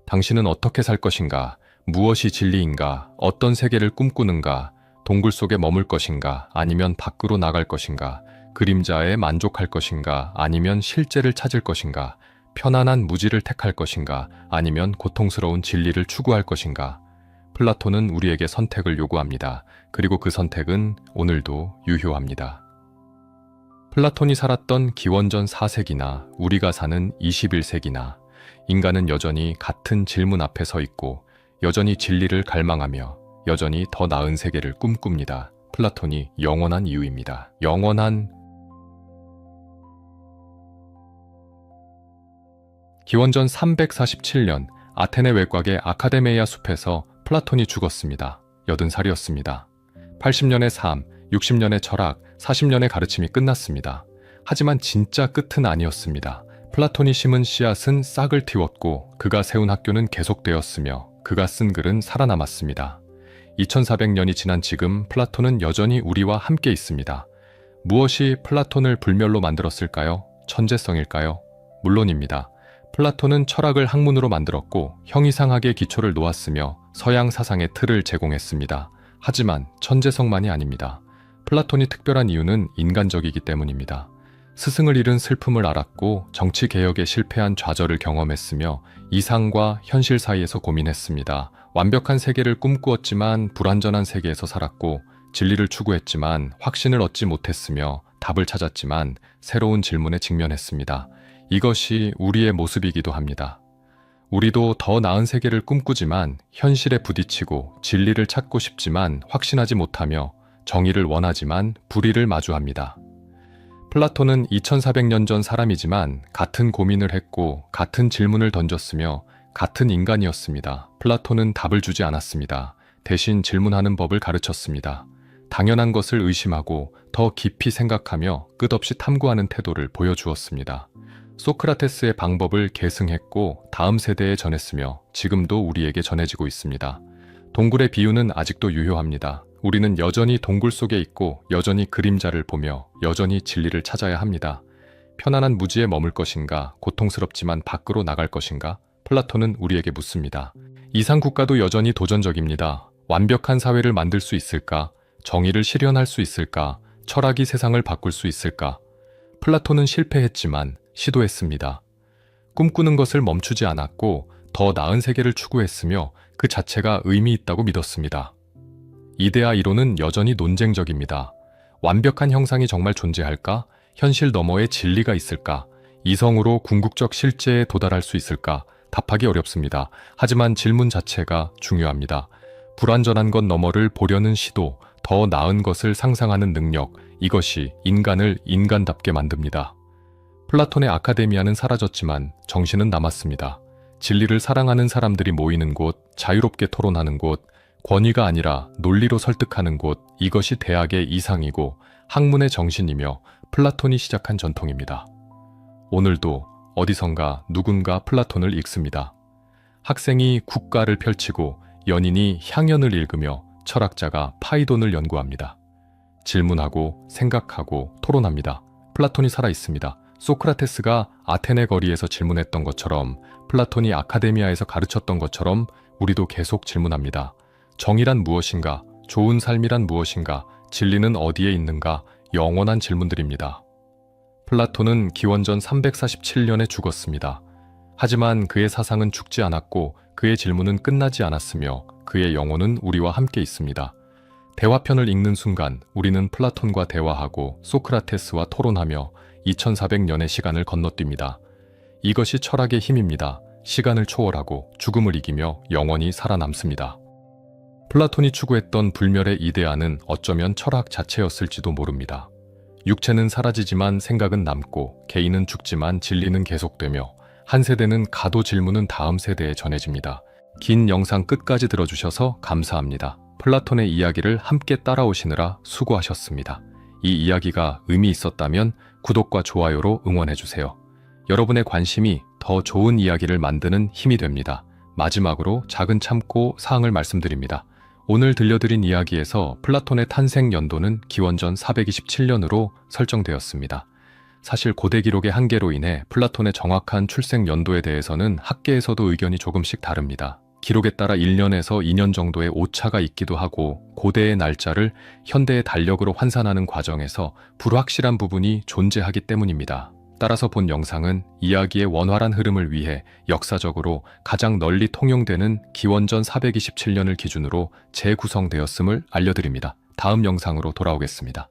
당신은 어떻게 살 것인가? 무엇이 진리인가? 어떤 세계를 꿈꾸는가? 동굴 속에 머물 것인가? 아니면 밖으로 나갈 것인가? 그림자에 만족할 것인가? 아니면 실제를 찾을 것인가? 편안한 무지를 택할 것인가? 아니면 고통스러운 진리를 추구할 것인가? 플라톤은 우리에게 선택을 요구합니다. 그리고 그 선택은 오늘도 유효합니다. 플라톤이 살았던 기원전 4세기나 우리가 사는 21세기나 인간은 여전히 같은 질문 앞에 서 있고 여전히 진리를 갈망하며 여전히 더 나은 세계를 꿈꿉니다. 플라톤이 영원한 이유입니다. 기원전 347년 아테네 외곽의 아카데메이아 숲에서 플라톤이 죽었습니다. 80살이었습니다. 80년의 삶, 60년의 철학, 40년의 가르침이 끝났습니다. 하지만 진짜 끝은 아니었습니다. 플라톤이 심은 씨앗은 싹을 틔웠고 그가 세운 학교는 계속되었으며 그가 쓴 글은 살아남았습니다. 2400년이 지난 지금 플라톤은 여전히 우리와 함께 있습니다. 무엇이 플라톤을 불멸로 만들었을까요? 천재성일까요? 물론입니다. 플라톤은 철학을 학문으로 만들었고 형이상학의 기초를 놓았으며 서양 사상의 틀을 제공했습니다. 하지만 천재성만이 아닙니다. 플라톤이 특별한 이유는 인간적이기 때문입니다. 스승을 잃은 슬픔을 알았고 정치개혁에 실패한 좌절을 경험했으며 이상과 현실 사이에서 고민했습니다. 완벽한 세계를 꿈꾸었지만 불완전한 세계에서 살았고 진리를 추구했지만 확신을 얻지 못했으며 답을 찾았지만 새로운 질문에 직면했습니다. 이것이 우리의 모습이기도 합니다. 우리도 더 나은 세계를 꿈꾸지만 현실에 부딪히고 진리를 찾고 싶지만 확신하지 못하며 정의를 원하지만 불의를 마주합니다. 플라톤은 2400년 전 사람이지만 같은 고민을 했고 같은 질문을 던졌으며 같은 인간이었습니다. 플라톤은 답을 주지 않았습니다. 대신 질문하는 법을 가르쳤습니다. 당연한 것을 의심하고 더 깊이 생각하며 끝없이 탐구하는 태도를 보여주었습니다. 소크라테스의 방법을 계승했고 다음 세대에 전했으며 지금도 우리에게 전해지고 있습니다. 동굴의 비유는 아직도 유효합니다. 우리는 여전히 동굴 속에 있고 여전히 그림자를 보며 여전히 진리를 찾아야 합니다. 편안한 무지에 머물 것인가, 고통스럽지만 밖으로 나갈 것인가? 플라톤은 우리에게 묻습니다. 이상 국가도 여전히 도전적입니다. 완벽한 사회를 만들 수 있을까? 정의를 실현할 수 있을까? 철학이 세상을 바꿀 수 있을까? 플라톤은 실패했지만 시도했습니다. 꿈꾸는 것을 멈추지 않았고 더 나은 세계를 추구했으며 그 자체가 의미 있다고 믿었습니다. 이데아 이론은 여전히 논쟁적입니다. 완벽한 형상이 정말 존재할까? 현실 너머에 진리가 있을까? 이성으로 궁극적 실제에 도달할 수 있을까? 답하기 어렵습니다. 하지만 질문 자체가 중요합니다. 불완전한 것 너머를 보려는 시도, 더 나은 것을 상상하는 능력, 이것이 인간을 인간답게 만듭니다. 플라톤의 아카데미아는 사라졌지만 정신은 남았습니다. 진리를 사랑하는 사람들이 모이는 곳, 자유롭게 토론하는 곳, 권위가 아니라 논리로 설득하는 곳, 이것이 대학의 이상이고 학문의 정신이며 플라톤이 시작한 전통입니다. 오늘도 어디선가 누군가 플라톤을 읽습니다. 학생이 국가를 펼치고 연인이 향연을 읽으며 철학자가 파이돈을 연구합니다. 질문하고 생각하고 토론합니다. 플라톤이 살아있습니다. 소크라테스가 아테네 거리에서 질문했던 것처럼 플라톤이 아카데미아에서 가르쳤던 것처럼 우리도 계속 질문합니다. 정의란 무엇인가? 좋은 삶이란 무엇인가? 진리는 어디에 있는가? 영원한 질문들입니다. 플라톤은 기원전 347년에 죽었습니다. 하지만 그의 사상은 죽지 않았고 그의 질문은 끝나지 않았으며 그의 영혼은 우리와 함께 있습니다. 대화편을 읽는 순간 우리는 플라톤과 대화하고 소크라테스와 토론하며 2400년의 시간을 건너뜁니다. 이것이 철학의 힘입니다. 시간을 초월하고 죽음을 이기며 영원히 살아남습니다. 플라톤이 추구했던 불멸의 이데아는 어쩌면 철학 자체였을지도 모릅니다. 육체는 사라지지만 생각은 남고 개인은 죽지만 진리는 계속되며 한 세대는 가도 질문은 다음 세대에 전해집니다. 긴 영상 끝까지 들어주셔서 감사합니다. 플라톤의 이야기를 함께 따라오시느라 수고하셨습니다. 이 이야기가 의미 있었다면 구독과 좋아요로 응원해주세요. 여러분의 관심이 더 좋은 이야기를 만드는 힘이 됩니다. 마지막으로 작은 참고 사항을 말씀드립니다. 오늘 들려드린 이야기에서 플라톤의 탄생 연도는 기원전 427년으로 설정되었습니다. 사실 고대 기록의 한계로 인해 플라톤의 정확한 출생 연도에 대해서는 학계에서도 의견이 조금씩 다릅니다. 기록에 따라 1년에서 2년 정도의 오차가 있기도 하고 고대의 날짜를 현대의 달력으로 환산하는 과정에서 불확실한 부분이 존재하기 때문입니다. 따라서 본 영상은 이야기의 원활한 흐름을 위해 역사적으로 가장 널리 통용되는 기원전 427년을 기준으로 재구성되었음을 알려드립니다. 다음 영상으로 돌아오겠습니다.